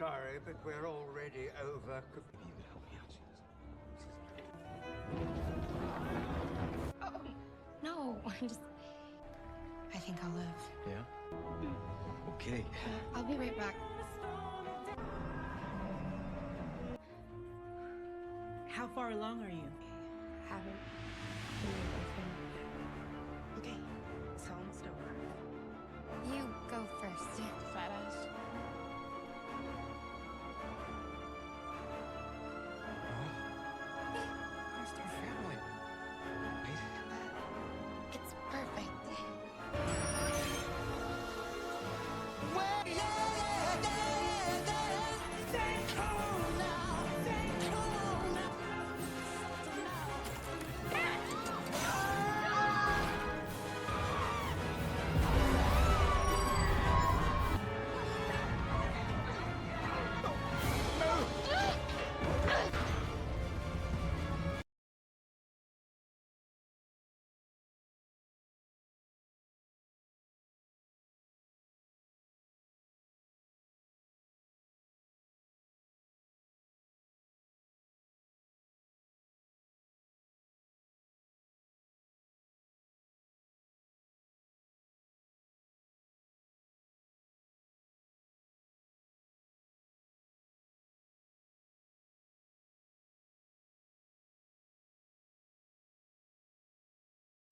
sorry, but we're already over. Maybe you could help me out, Oh, no, I think I'll live. Yeah? Okay. I'll be right back. How far along are you? Haven't. Okay, so I'm still You go first. fat ass. Where's their family? Wait. It's perfect.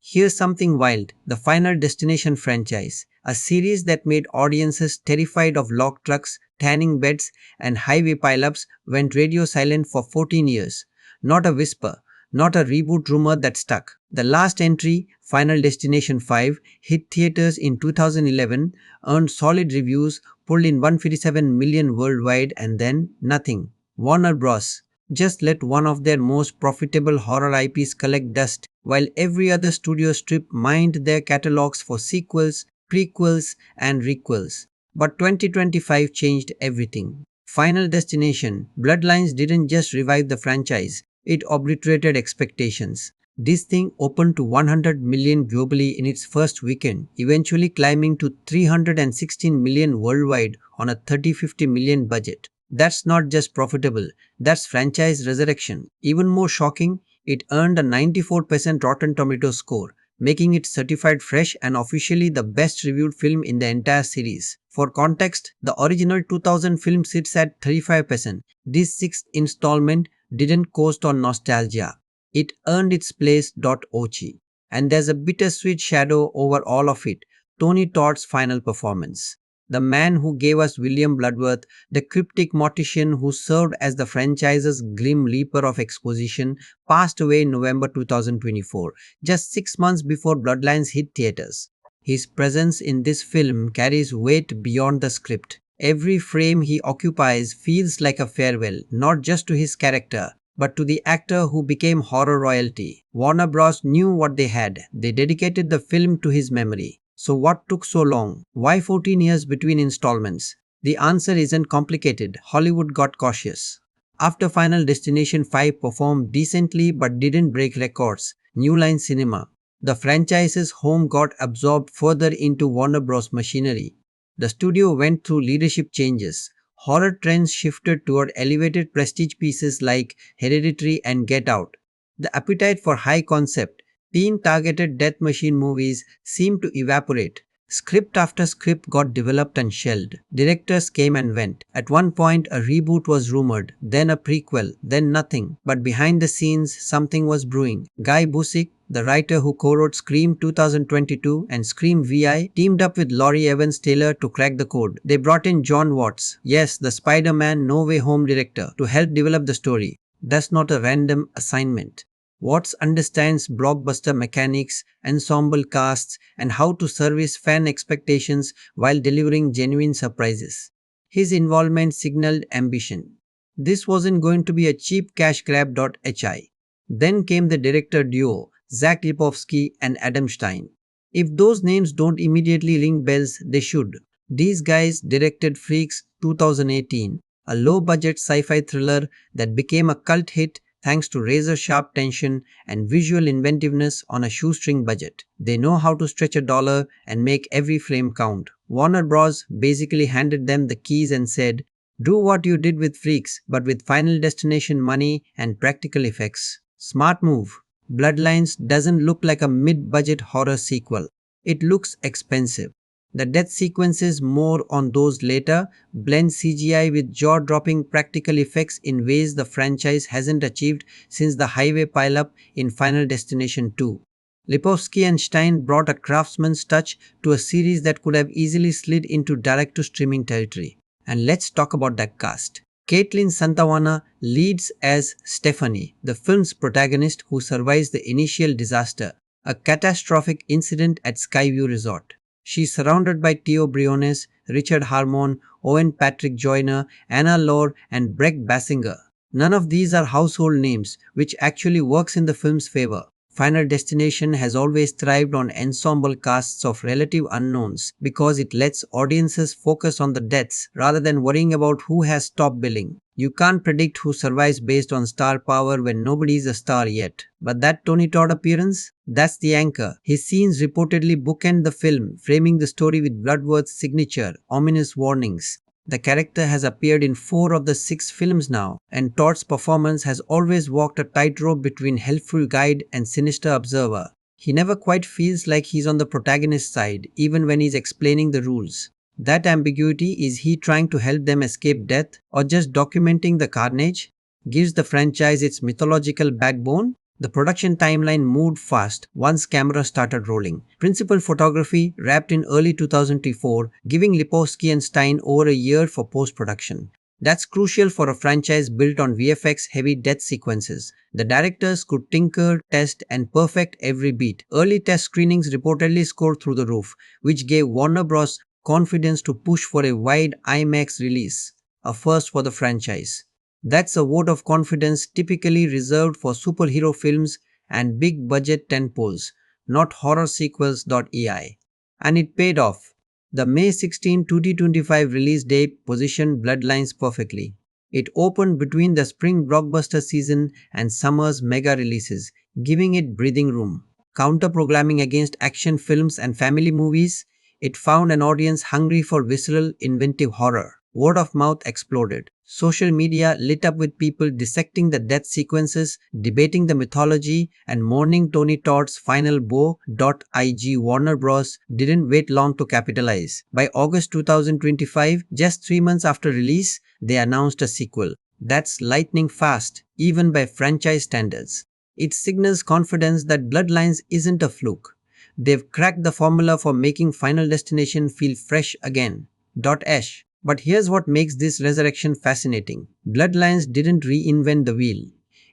Here's something wild, the Final Destination franchise, a series that made audiences terrified of log trucks, tanning beds, and highway pileups went radio silent for 14 years. Not a whisper, not a reboot rumor that stuck. The last entry, Final Destination 5, hit theaters in 2011, earned solid reviews, pulled in 157 million worldwide, and then nothing. Warner Bros. Just let one of their most profitable horror IPs collect dust, while every other studio strip mined their catalogs for sequels, prequels, and requels. But 2025 changed everything. Final Destination, Bloodlines didn't just revive the franchise, it obliterated expectations. This thing opened to 100 million globally in its first weekend, eventually climbing to 316 million worldwide on a 30-50 million budget. That's not just profitable, that's franchise resurrection. Even more shocking, it earned a 94% Rotten Tomatoes score, making it certified fresh and officially the best reviewed film in the entire series. For context, the original 2000 film sits at 35%. This sixth installment didn't coast on nostalgia. It earned its place. Och. And there's a bittersweet shadow over all of it, Tony Todd's final performance. The man who gave us William Bloodworth, the cryptic mortician who served as the franchise's grim leaper of exposition, passed away in November 2024, just 6 months before Bloodlines hit theaters. His presence in this film carries weight beyond the script. Every frame he occupies feels like a farewell, not just to his character, but to the actor who became horror royalty. Warner Bros. Knew what they had. They dedicated the film to his memory. So what took so long? Why 14 years between installments? The answer isn't complicated. Hollywood got cautious. After Final Destination 5 performed decently but didn't break records, New Line Cinema, the franchise's home got absorbed further into Warner Bros. Machinery. The studio went through leadership changes. Horror trends shifted toward elevated prestige pieces like Hereditary and Get Out. The appetite for high concept, teen-targeted death machine movies seemed to evaporate. Script after script got developed and shelved. Directors came and went. At one point, a reboot was rumored, then a prequel, then nothing. But behind the scenes, something was brewing. Guy Busick, the writer who co-wrote Scream 2022 and Scream VI, teamed up with Laurie Evans Taylor to crack the code. They brought in John Watts, yes, the Spider-Man No Way Home director, to help develop the story. That's not a random assignment. Watts understands blockbuster mechanics, ensemble casts, and how to service fan expectations while delivering genuine surprises. His involvement signaled ambition. This wasn't going to be a cheap cash grab. Hi. Then came the director duo, Zach Lipovsky and Adam Stein. If those names don't immediately ring bells, they should. These guys directed Freaks 2018, a low-budget sci-fi thriller that became a cult hit thanks to razor-sharp tension and visual inventiveness on a shoestring budget. They know how to stretch a dollar and make every frame count. Warner Bros. Basically handed them the keys and said, Do what you did with Freaks, but with Final Destination money and practical effects. Smart move. Bloodlines doesn't look like a mid-budget horror sequel. It looks expensive. The death sequences, more on those later, blend CGI with jaw-dropping practical effects in ways the franchise hasn't achieved since the highway pileup in Final Destination 2. Lipovsky and Stein brought a craftsman's touch to a series that could have easily slid into direct-to-streaming territory. And let's talk about that cast. Kaitlyn Santawana leads as Stefani, the film's protagonist who survives the initial disaster, a catastrophic incident at Skyview Resort. She is surrounded by Teo Briones, Richard Harmon, Owen Patrick Joyner, Anna Lore, and Brec Bassinger. None of these are household names, which actually works in the film's favor. Final Destination has always thrived on ensemble casts of relative unknowns because it lets audiences focus on the deaths rather than worrying about who has top billing. You can't predict who survives based on star power when nobody's a star yet. But that Tony Todd appearance? That's the anchor. His scenes reportedly bookend the film, framing the story with Bloodworth's signature, ominous warnings. The character has appeared in 4 of the 6 films now, and Todd's performance has always walked a tightrope between helpful guide and sinister observer. He never quite feels like he's on the protagonist's side, even when he's explaining the rules. That ambiguity, is he trying to help them escape death or just documenting the carnage, gives the franchise its mythological backbone. The production timeline moved fast once camera started rolling. Principal photography wrapped in early 2004, giving Lipovsky and Stein over a year for post-production. That's crucial for a franchise built on VFX-heavy death sequences. The directors could tinker, test, and perfect every beat. Early test screenings reportedly scored through the roof, which gave Warner Bros. Confidence to push for a wide IMAX release, a first for the franchise. That's a vote of confidence typically reserved for superhero films and big-budget tentpoles, not horror sequels. AI. And it paid off. The May 16, 2025 release date positioned Bloodlines perfectly. It opened between the spring blockbuster season and summer's mega releases, giving it breathing room. Counter-programming against action films and family movies, it found an audience hungry for visceral, inventive horror. Word of mouth exploded. Social media lit up with people dissecting the death sequences, debating the mythology, and mourning Tony Todd's final bow. IG Warner Bros. Didn't wait long to capitalize. By August 2025, just 3 months after release, they announced a sequel. That's lightning fast, even by franchise standards. It signals confidence that Bloodlines isn't a fluke. They've cracked the formula for making Final Destination feel fresh again. But here's what makes this resurrection fascinating. Bloodlines didn't reinvent the wheel.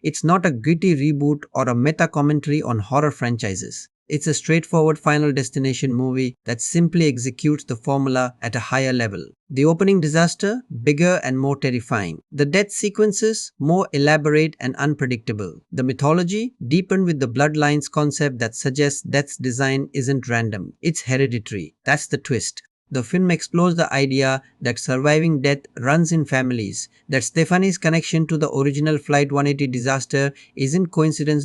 It's not a gritty reboot or a meta-commentary on horror franchises. It's a straightforward Final Destination movie that simply executes the formula at a higher level. The opening disaster, bigger and more terrifying. The death sequences, more elaborate and unpredictable. The mythology, deepened with the Bloodlines concept that suggests death's design isn't random. It's hereditary. That's the twist. The film explores the idea that surviving death runs in families, that Stefani's connection to the original Flight 180 disaster isn't coincidence.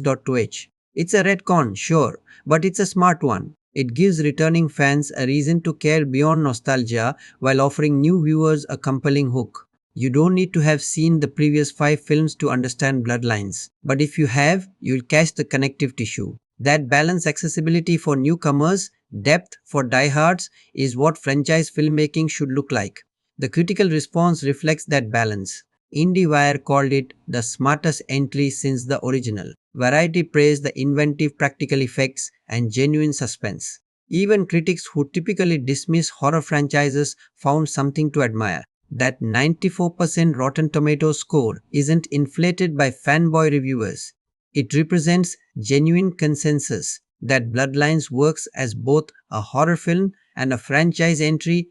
It's a retcon, sure, but it's a smart one. It gives returning fans a reason to care beyond nostalgia while offering new viewers a compelling hook. You don't need to have seen the previous 5 films to understand Bloodlines, but if you have, you'll catch the connective tissue. That balanced accessibility for newcomers, depth for diehards, is what franchise filmmaking should look like. The critical response reflects that balance. IndieWire called it the smartest entry since the original. Variety praised the inventive practical effects and genuine suspense. Even critics who typically dismiss horror franchises found something to admire. That 94% Rotten Tomatoes score isn't inflated by fanboy reviewers. It represents genuine consensus that Bloodlines works as both a horror film and a franchise entry.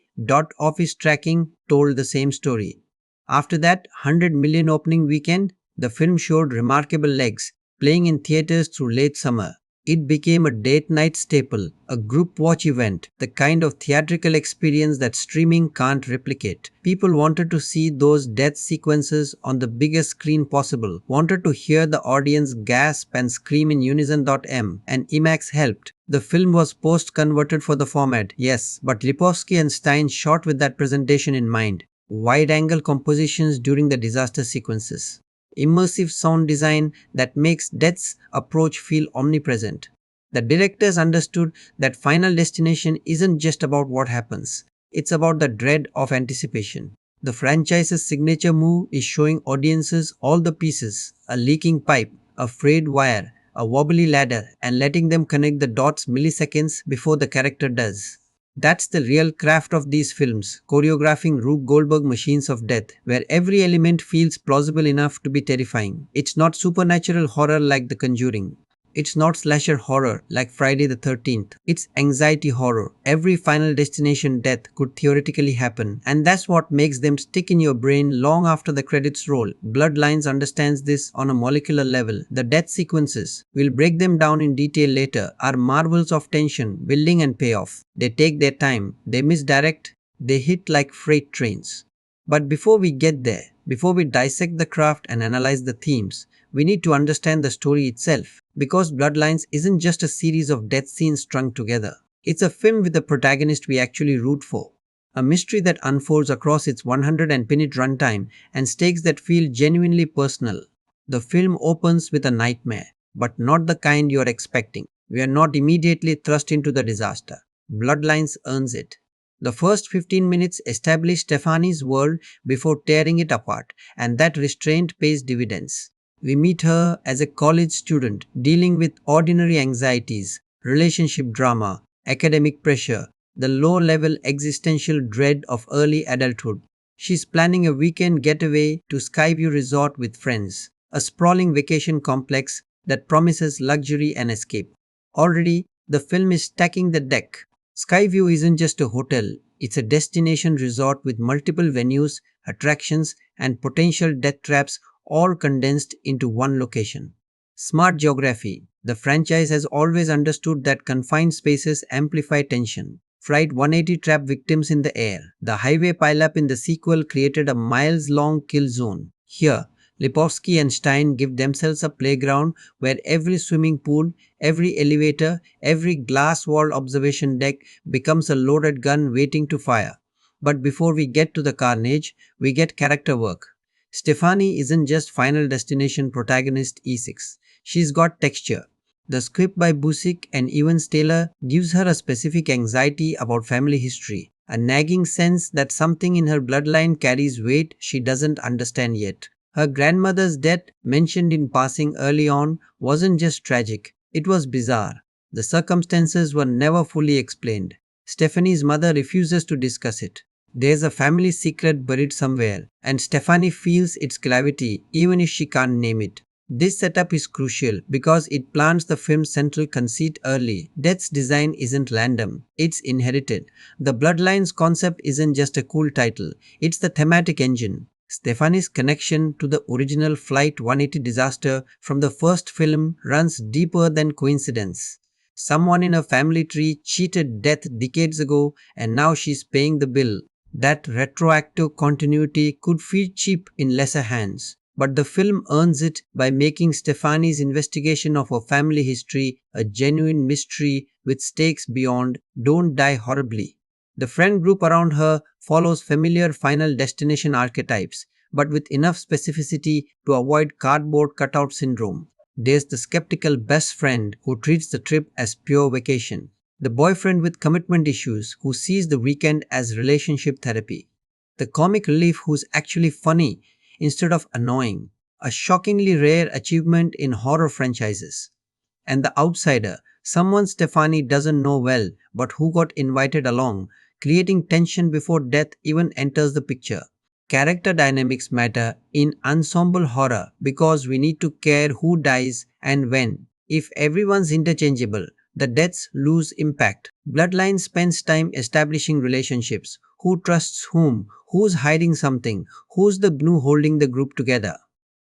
Office tracking told the same story. After that 100 million opening weekend, the film showed remarkable legs, playing in theaters through late summer. It became a date night staple, a group watch event, the kind of theatrical experience that streaming can't replicate. People wanted to see those death sequences on the biggest screen possible, wanted to hear the audience gasp and scream in unison. And IMAX helped. The film was post-converted for the format, yes, but Lipovsky and Stein shot with that presentation in mind. wide-angle compositions during the disaster sequences, immersive sound design that makes death's approach feel omnipresent. The directors understood that Final Destination isn't just about what happens, it's about the dread of anticipation. The franchise's signature move is showing audiences all the pieces: a leaking pipe, a frayed wire, a wobbly ladder, and letting them connect the dots milliseconds before the character does. That's the real craft of these films, choreographing Rube Goldberg machines of death, where every element feels plausible enough to be terrifying. It's not supernatural horror like The Conjuring. It's not slasher horror like Friday the 13th. It's anxiety horror. Every Final Destination death could theoretically happen, and that's what makes them stick in your brain long after the credits roll. Bloodlines understands this on a molecular level. The death sequences, we'll break them down in detail later, are marvels of tension, building and payoff. They take their time, they misdirect, they hit like freight trains. But before we get there, before we dissect the craft and analyze the themes, we need to understand the story itself, because Bloodlines isn't just a series of death scenes strung together. It's a film with a protagonist we actually root for, a mystery that unfolds across its 100-minute runtime and stakes that feel genuinely personal. The film opens with a nightmare, but not the kind you're expecting. We are not immediately thrust into the disaster. Bloodlines earns it. The first 15 minutes establish Stefani's world before tearing it apart, and that restraint pays dividends. We meet her as a college student dealing with ordinary anxieties, relationship drama, academic pressure, the low-level existential dread of early adulthood. She's planning a weekend getaway to Skyview Resort with friends, a sprawling vacation complex that promises luxury and escape. Already, the film is stacking the deck. Skyview isn't just a hotel, it's a destination resort with multiple venues, attractions, and potential death traps all condensed into one location. Smart geography. The franchise has always understood that confined spaces amplify tension. Flight 180 trapped victims in the air. The highway pileup in the sequel created a miles-long kill zone. Here, Lipovsky and Stein give themselves a playground where every swimming pool, every elevator, every glass-walled observation deck becomes a loaded gun waiting to fire. But before we get to the carnage, we get character work. Stefani isn't just Final Destination protagonist E6. She's got texture. The script by Busick and Evans Taylor gives her a specific anxiety about family history, a nagging sense that something in her bloodline carries weight she doesn't understand yet. Her grandmother's death, mentioned in passing early on, wasn't just tragic, it was bizarre. The circumstances were never fully explained. Stefani's mother refuses to discuss it. There's a family secret buried somewhere, and Stefani feels its gravity even if she can't name it. This setup is crucial because it plants the film's central conceit early. Death's design isn't random, it's inherited. The Bloodlines concept isn't just a cool title, it's the thematic engine. Stefani's connection to the original Flight 180 disaster from the first film runs deeper than coincidence. Someone in her family tree cheated death decades ago and now she's paying the bill. That retroactive continuity could feel cheap in lesser hands, but the film earns it by making Stefani's investigation of her family history a genuine mystery with stakes beyond "don't die horribly." The friend group around her follows familiar Final Destination archetypes, but with enough specificity to avoid cardboard cutout syndrome. There's the skeptical best friend who treats the trip as pure vacation. The boyfriend with commitment issues who sees the weekend as relationship therapy. The comic relief who's actually funny instead of annoying, a shockingly rare achievement in horror franchises. And the outsider, someone Stefani doesn't know well but who got invited along, creating tension before death even enters the picture. Character dynamics matter in ensemble horror because we need to care who dies and when. If everyone's interchangeable, the deaths lose impact. Bloodline spends time establishing relationships. Who trusts whom? Who's hiding something? Who's the glue holding the group together?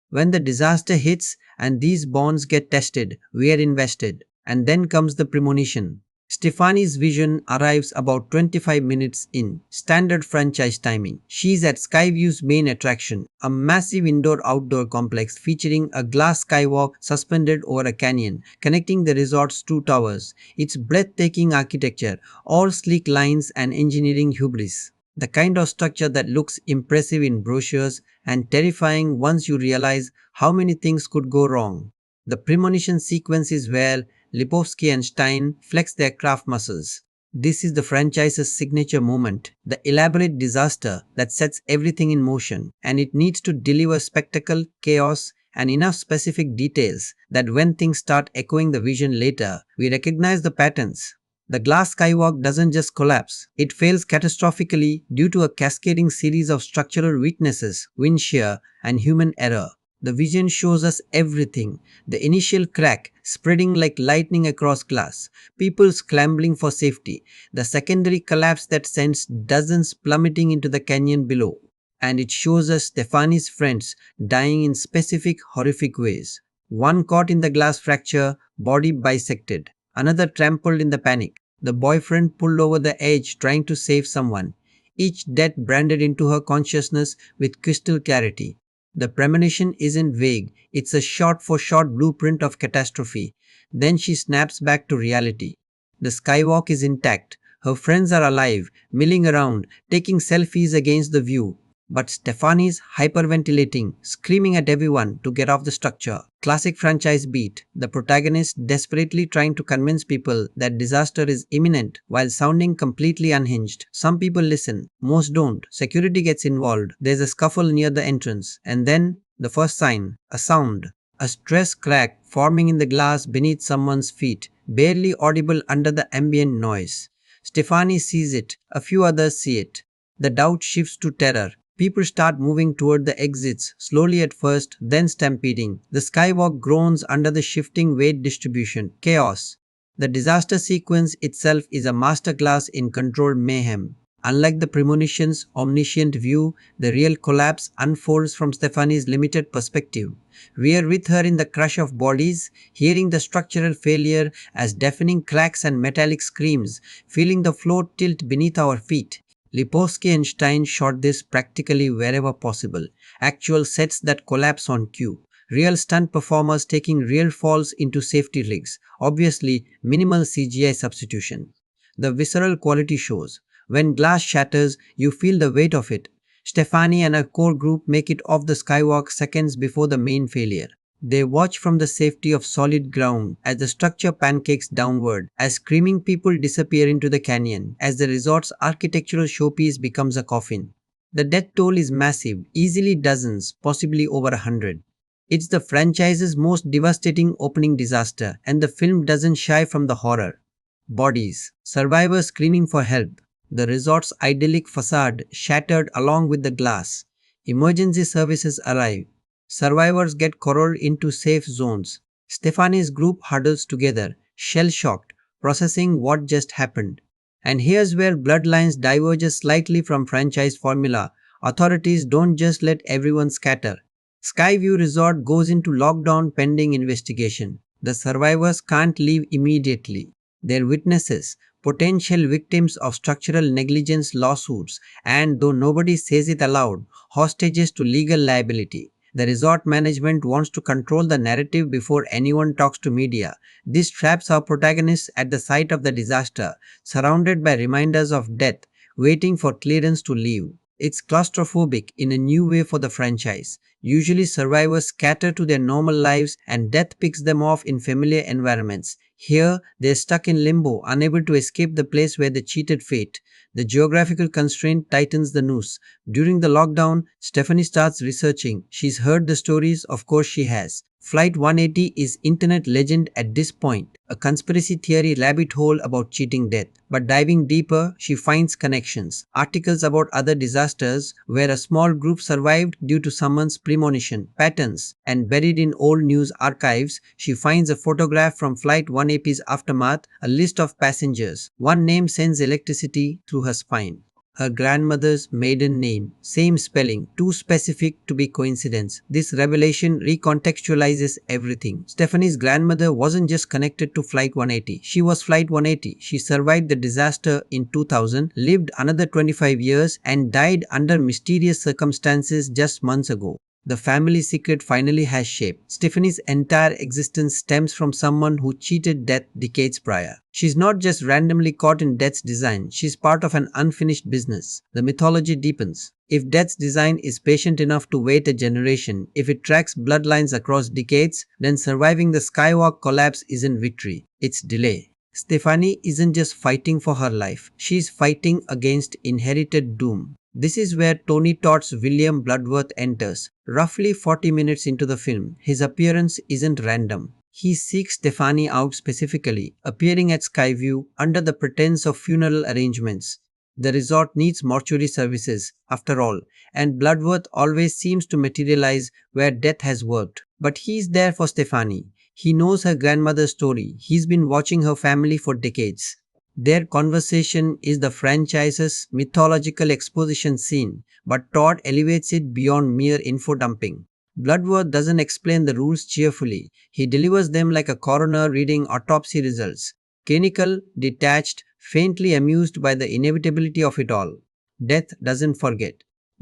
When the disaster hits and these bonds get tested, we are invested. And then comes the premonition. Stefani's vision arrives about 25 minutes in, standard franchise timing. She's at Skyview's main attraction, a massive indoor-outdoor complex featuring a glass skywalk suspended over a canyon, connecting the resort's two towers. It's breathtaking architecture, all sleek lines and engineering hubris. The kind of structure that looks impressive in brochures and terrifying once you realize how many things could go wrong. The premonition sequence is where Lipovsky and Stein flex their craft muscles. This is the franchise's signature moment, the elaborate disaster that sets everything in motion, and it needs to deliver spectacle, chaos, and enough specific details that when things start echoing the vision later, we recognize the patterns. The glass skywalk doesn't just collapse, it fails catastrophically due to a cascading series of structural weaknesses, wind shear, and human error. The vision shows us everything. The initial crack spreading like lightning across glass, people scrambling for safety, the secondary collapse that sends dozens plummeting into the canyon below. And it shows us Stefani's friends dying in specific horrific ways. One caught in the glass fracture, body bisected. Another trampled in the panic. The boyfriend pulled over the edge trying to save someone. Each death branded into her consciousness with crystal clarity. The premonition isn't vague, it's a shot-for-shot blueprint of catastrophe. Then she snaps back to reality. The skywalk is intact. Her friends are alive, milling around, taking selfies against the view. But Stefani's hyperventilating, screaming at everyone to get off the structure. Classic franchise beat, the protagonist desperately trying to convince people that disaster is imminent while sounding completely unhinged. Some people listen, most don't. Security gets involved, there's a scuffle near the entrance, and then the first sign, a sound. A stress crack forming in the glass beneath someone's feet, barely audible under the ambient noise. Stefani sees it, a few others see it. The doubt shifts to terror. People start moving toward the exits, slowly at first, then stampeding. The skywalk groans under the shifting weight distribution. Chaos. The disaster sequence itself is a masterclass in controlled mayhem. Unlike the premonition's omniscient view, the real collapse unfolds from Stefani's limited perspective. We are with her in the crush of bodies, hearing the structural failure as deafening cracks and metallic screams, feeling the floor tilt beneath our feet. Lipovsky and Stein shot this practically wherever possible. Actual sets that collapse on cue. Real stunt performers taking real falls into safety rigs. Obviously, minimal CGI substitution. The visceral quality shows. When glass shatters, you feel the weight of it. Stefani and her core group make it off the skywalk seconds before the main failure. They watch from the safety of solid ground as the structure pancakes downward, as screaming people disappear into the canyon, as the resort's architectural showpiece becomes a coffin. The death toll is massive, easily dozens, possibly over 100. It's the franchise's most devastating opening disaster, and the film doesn't shy from the horror. Bodies, survivors screaming for help, the resort's idyllic facade shattered along with the glass. Emergency services arrive. Survivors get corralled into safe zones. Stefani's group huddles together, shell-shocked, processing what just happened. And here's where Bloodlines diverges slightly from franchise formula. Authorities don't just let everyone scatter. Skyview Resort goes into lockdown pending investigation. The survivors can't leave immediately. They're witnesses, potential victims of structural negligence lawsuits, and though nobody says it aloud, hostages to legal liability. The resort management wants to control the narrative before anyone talks to media. This traps our protagonists at the site of the disaster, surrounded by reminders of death, waiting for clearance to leave. It's claustrophobic in a new way for the franchise. Usually survivors scatter to their normal lives and death picks them off in familiar environments. Here, they're stuck in limbo, unable to escape the place where they cheated fate. The geographical constraint tightens the noose. During the lockdown, Stefani starts researching. She's heard the stories, of course she has. Flight 180 is internet legend at this point, a conspiracy theory rabbit hole about cheating death. But diving deeper, she finds connections. Articles about other disasters where a small group survived due to someone's premonition, patterns, and buried in old news archives, she finds a photograph from Flight 180's aftermath, a list of passengers. One name sends electricity through her spine. Her grandmother's maiden name, same spelling, too specific to be coincidence. This revelation recontextualizes everything. Stefani's grandmother wasn't just connected to Flight 180. She was Flight 180. She survived the disaster in 2000, lived another 25 years, and died under mysterious circumstances just months ago. The family secret finally has shape. Stefani's entire existence stems from someone who cheated death decades prior. She's not just randomly caught in death's design, she's part of an unfinished business. The mythology deepens. If death's design is patient enough to wait a generation, if it tracks bloodlines across decades, then surviving the Skywalk collapse isn't victory, it's delay. Stefani isn't just fighting for her life, she's fighting against inherited doom. This is where Tony Todd's William Bloodworth enters. Roughly 40 minutes into the film, his appearance isn't random. He seeks Stefani out specifically, appearing at Skyview under the pretense of funeral arrangements. The resort needs mortuary services, after all, and Bloodworth always seems to materialize where death has worked. But he's there for Stefani. He knows her grandmother's story. He's been watching her family for decades. Their conversation is the franchise's mythological exposition scene, but Todd elevates it beyond mere info dumping. Bloodworth doesn't explain the rules cheerfully. He delivers them like a coroner reading autopsy results. Clinical, detached, faintly amused by the inevitability of it all. Death doesn't forget.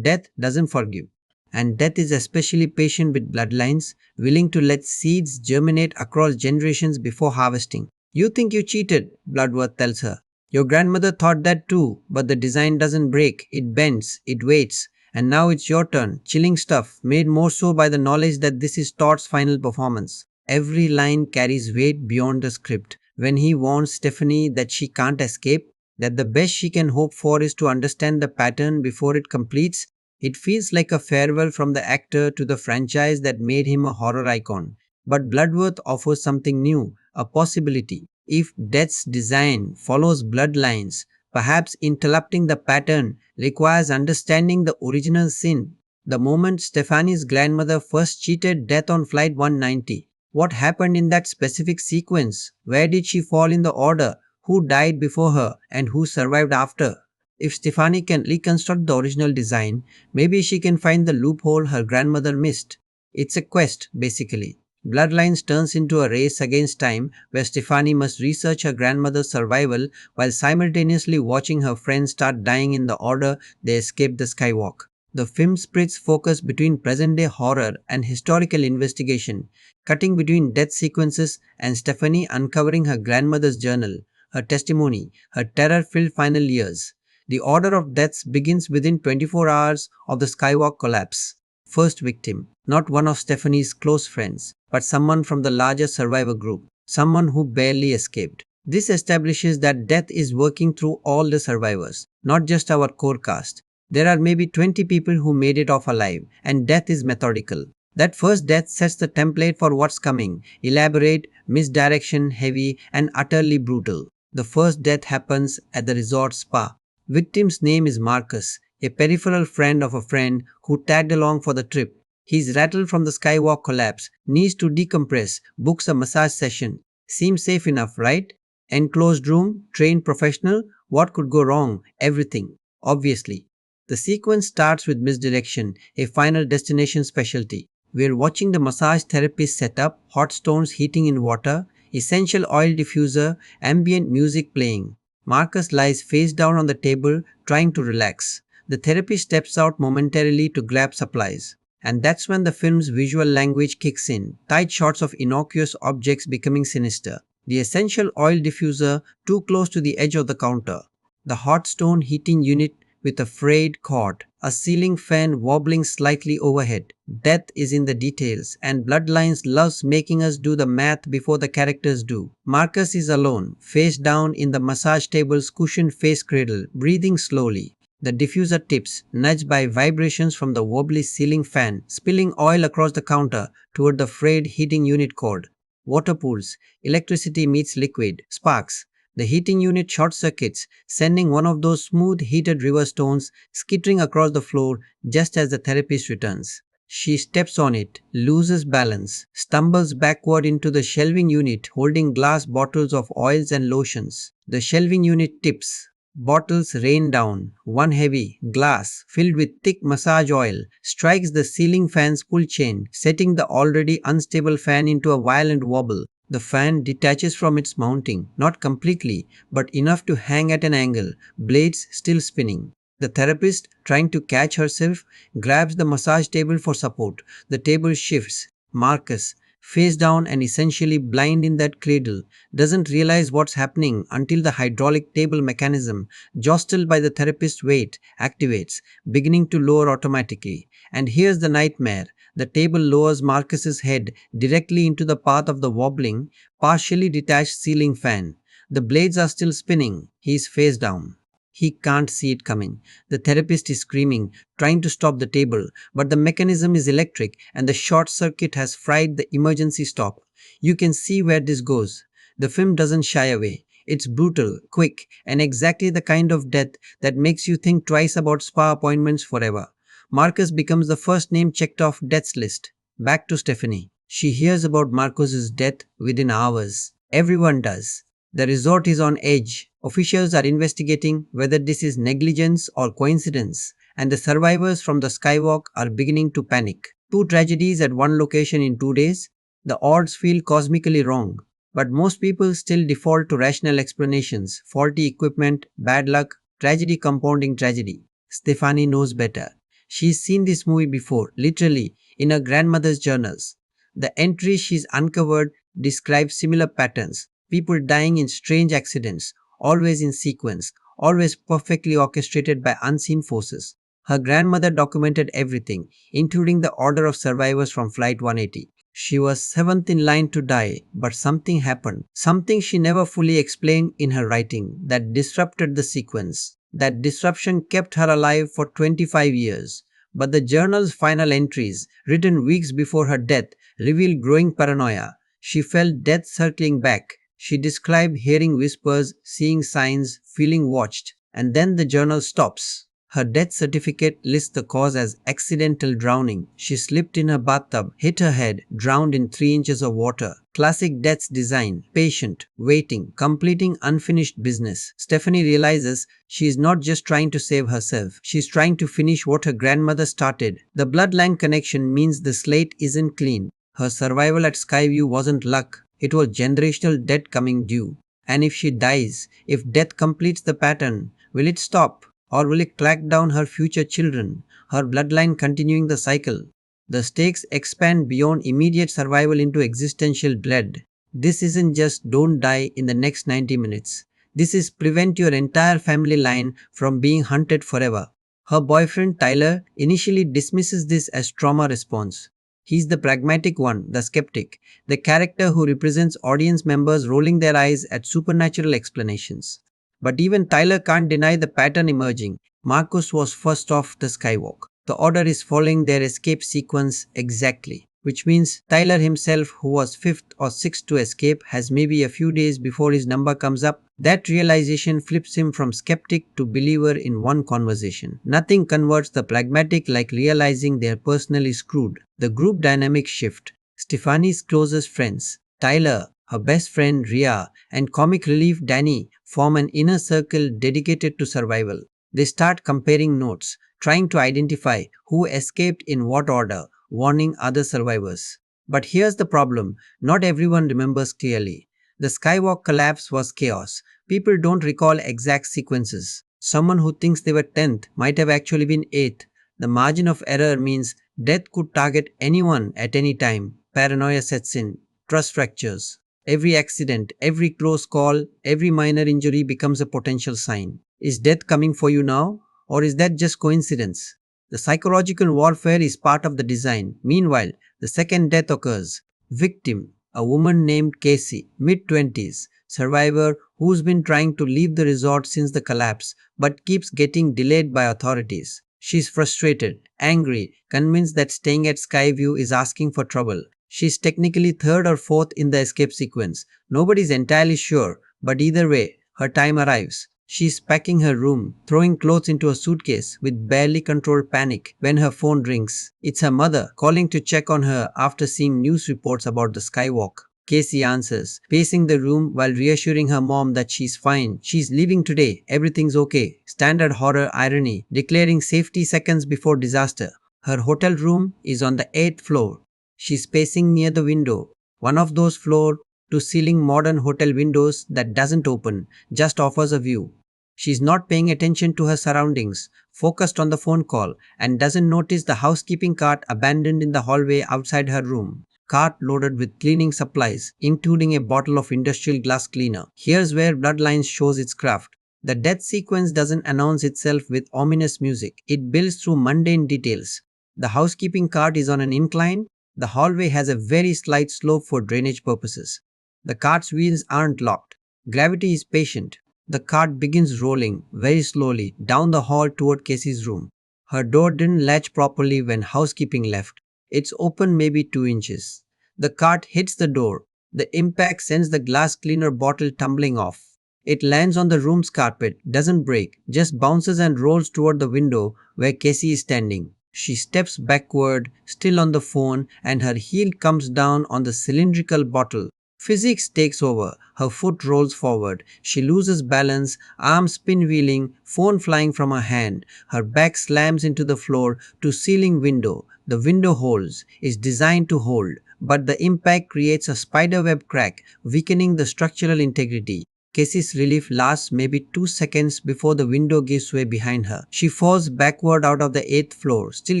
Death doesn't forgive. And death is especially patient with bloodlines, willing to let seeds germinate across generations before harvesting. You think you cheated, Bloodworth tells her. Your grandmother thought that too, but the design doesn't break, it bends, it waits. And now it's your turn. Chilling stuff, made more so by the knowledge that this is Todd's final performance. Every line carries weight beyond the script. When he warns Stefani that she can't escape, that the best she can hope for is to understand the pattern before it completes, it feels like a farewell from the actor to the franchise that made him a horror icon. But Bloodworth offers something new, a possibility. If death's design follows bloodlines, perhaps interrupting the pattern requires understanding the original sin. The moment Stefani's grandmother first cheated death on Flight 190, what happened in that specific sequence? Where did she fall in the order? Who died before her and who survived after? If Stefani can reconstruct the original design, maybe she can find the loophole her grandmother missed. It's a quest, basically. Bloodlines turns into a race against time where Stefani must research her grandmother's survival while simultaneously watching her friends start dying in the order they escaped the skywalk. The film splits focus between present-day horror and historical investigation, cutting between death sequences and Stefani uncovering her grandmother's journal, her testimony, her terror-filled final years. The order of deaths begins within 24 hours of the skywalk collapse. First victim, not one of Stefani's close friends, but someone from the larger survivor group, someone who barely escaped. This establishes that death is working through all the survivors, not just our core cast. There are maybe 20 people who made it off alive, and death is methodical. That first death sets the template for what's coming, elaborate, misdirection heavy, and utterly brutal. The first death happens at the resort spa. Victim's name is Marcus, a peripheral friend of a friend who tagged along for the trip. He's rattled from the skywalk collapse, needs to decompress, books a massage session. Seems safe enough, right? Enclosed room, trained professional, what could go wrong? Everything, obviously. The sequence starts with misdirection, a final destination specialty. We're watching the massage therapist set up, hot stones heating in water, essential oil diffuser, ambient music playing. Marcus lies face down on the table, trying to relax. The therapist steps out momentarily to grab supplies. And that's when the film's visual language kicks in, tight shots of innocuous objects becoming sinister. The essential oil diffuser too close to the edge of the counter. The hot stone heating unit with a frayed cord. A ceiling fan wobbling slightly overhead. Death is in the details, and Bloodlines loves making us do the math before the characters do. Marcus is alone, face down in the massage table's cushioned face cradle, breathing slowly. The diffuser tips, nudged by vibrations from the wobbly ceiling fan, spilling oil across the counter toward the frayed heating unit cord. Water pools, electricity meets liquid, sparks. The heating unit short circuits, sending one of those smooth heated river stones skittering across the floor just as the therapist returns. She steps on it, loses balance, stumbles backward into the shelving unit holding glass bottles of oils and lotions. The shelving unit tips. Bottles rain down. One heavy, glass, filled with thick massage oil, strikes the ceiling fan's pull chain, setting the already unstable fan into a violent wobble. The fan detaches from its mounting, not completely, but enough to hang at an angle, blades still spinning. The therapist, trying to catch herself, grabs the massage table for support. The table shifts. Marcus, face down and essentially blind in that cradle, doesn't realize what's happening until the hydraulic table mechanism, jostled by the therapist's weight, activates, beginning to lower automatically. And here's the nightmare. The table lowers Marcus's head directly into the path of the wobbling, partially detached ceiling fan. The blades are still spinning. He's face down. He can't see it coming. The therapist is screaming, trying to stop the table, but the mechanism is electric and the short circuit has fried the emergency stop. You can see where this goes. The film doesn't shy away. It's brutal, quick, and exactly the kind of death that makes you think twice about spa appointments forever. Marcus becomes the first name checked off death's list. Back to Stefani. She hears about Marcus's death within hours. Everyone does. The resort is on edge. Officials are investigating whether this is negligence or coincidence, and the survivors from the skywalk are beginning to panic. 2 tragedies at one location in 2 days? The odds feel cosmically wrong, but most people still default to rational explanations: faulty equipment, bad luck, tragedy compounding tragedy. Stefani knows better. She's seen this movie before, literally, in her grandmother's journals. The entries she's uncovered describe similar patterns: people dying in strange accidents, always in sequence, always perfectly orchestrated by unseen forces. Her grandmother documented everything, including the order of survivors from Flight 180. She was 7th in line to die, but something happened, something she never fully explained in her writing, that disrupted the sequence. That disruption kept her alive for 25 years. But the journal's final entries, written weeks before her death, revealed growing paranoia. She felt death circling back. She described hearing whispers, seeing signs, feeling watched, and then the journal stops. Her death certificate lists the cause as accidental drowning. She slipped in her bathtub, hit her head, drowned in 3 inches of water. Classic death's design: patient, waiting, completing unfinished business. Stefani realizes she is not just trying to save herself, she's trying to finish what her grandmother started. The bloodline connection means the slate isn't clean. Her survival at Skyview wasn't luck. It was generational debt coming due. And if she dies, if death completes the pattern, will it stop? Or will it track down her future children, her bloodline continuing the cycle? The stakes expand beyond immediate survival into existential dread. This isn't just don't die in the next 90 minutes. This is prevent your entire family line from being hunted forever. Her boyfriend Tyler initially dismisses this as trauma response. He's the pragmatic one, the skeptic, the character who represents audience members rolling their eyes at supernatural explanations. But even Tyler can't deny the pattern emerging. Marcus was first off the skywalk. The order is following their escape sequence exactly, which means Tyler himself, who was 5th or 6th to escape, has maybe a few days before his number comes up. That realization flips him from skeptic to believer in one conversation. Nothing converts the pragmatic like realizing they are personally screwed. The group dynamics shift. Stefani's closest friends, Tyler, her best friend Rhea, and comic relief Danny, form an inner circle dedicated to survival. They start comparing notes, trying to identify who escaped in what order, warning other survivors. But here's the problem: not everyone remembers clearly. The skywalk collapse was chaos. People don't recall exact sequences. Someone who thinks they were 10th might have actually been 8th. The margin of error means death could target anyone at any time. Paranoia sets in. Trust fractures. Every accident, every close call, every minor injury becomes a potential sign. Is death coming for you now? Or is that just coincidence? The psychological warfare is part of the design. Meanwhile, the second death occurs. Victim: a woman named Casey, mid-20s, survivor who's been trying to leave the resort since the collapse but keeps getting delayed by authorities. She's frustrated, angry, convinced that staying at Skyview is asking for trouble. She's technically 3rd or 4th in the escape sequence. Nobody's entirely sure, but either way, her time arrives. She's packing her room, throwing clothes into a suitcase with barely controlled panic when her phone rings. It's her mother calling to check on her after seeing news reports about the skywalk. Casey answers, pacing the room while reassuring her mom that she's fine. She's leaving today. Everything's okay. Standard horror irony, declaring safety seconds before disaster. Her hotel room is on the 8th floor. She's pacing near the window. One of those floor-to-ceiling modern hotel windows that doesn't open, just offers a view. She's not paying attention to her surroundings, focused on the phone call, and doesn't notice the housekeeping cart abandoned in the hallway outside her room. Cart loaded with cleaning supplies, including a bottle of industrial glass cleaner. Here's where Bloodlines shows its craft. The death sequence doesn't announce itself with ominous music. It builds through mundane details. The housekeeping cart is on an incline. The hallway has a very slight slope for drainage purposes. The cart's wheels aren't locked. Gravity is patient. The cart begins rolling, very slowly, down the hall toward Casey's room. Her door didn't latch properly when housekeeping left. It's open maybe 2 inches. The cart hits the door. The impact sends the glass cleaner bottle tumbling off. It lands on the room's carpet, doesn't break, just bounces and rolls toward the window where Casey is standing. She steps backward, still on the phone, and her heel comes down on the cylindrical bottle. Physics takes over. Her foot rolls forward. She loses balance, arms pinwheeling, phone flying from her hand. Her back slams into the floor to ceiling window. The window holds, is designed to hold, but the impact creates a spiderweb crack, weakening the structural integrity. Casey's relief lasts maybe 2 seconds before the window gives way behind her. She falls backward out of the 8th floor, still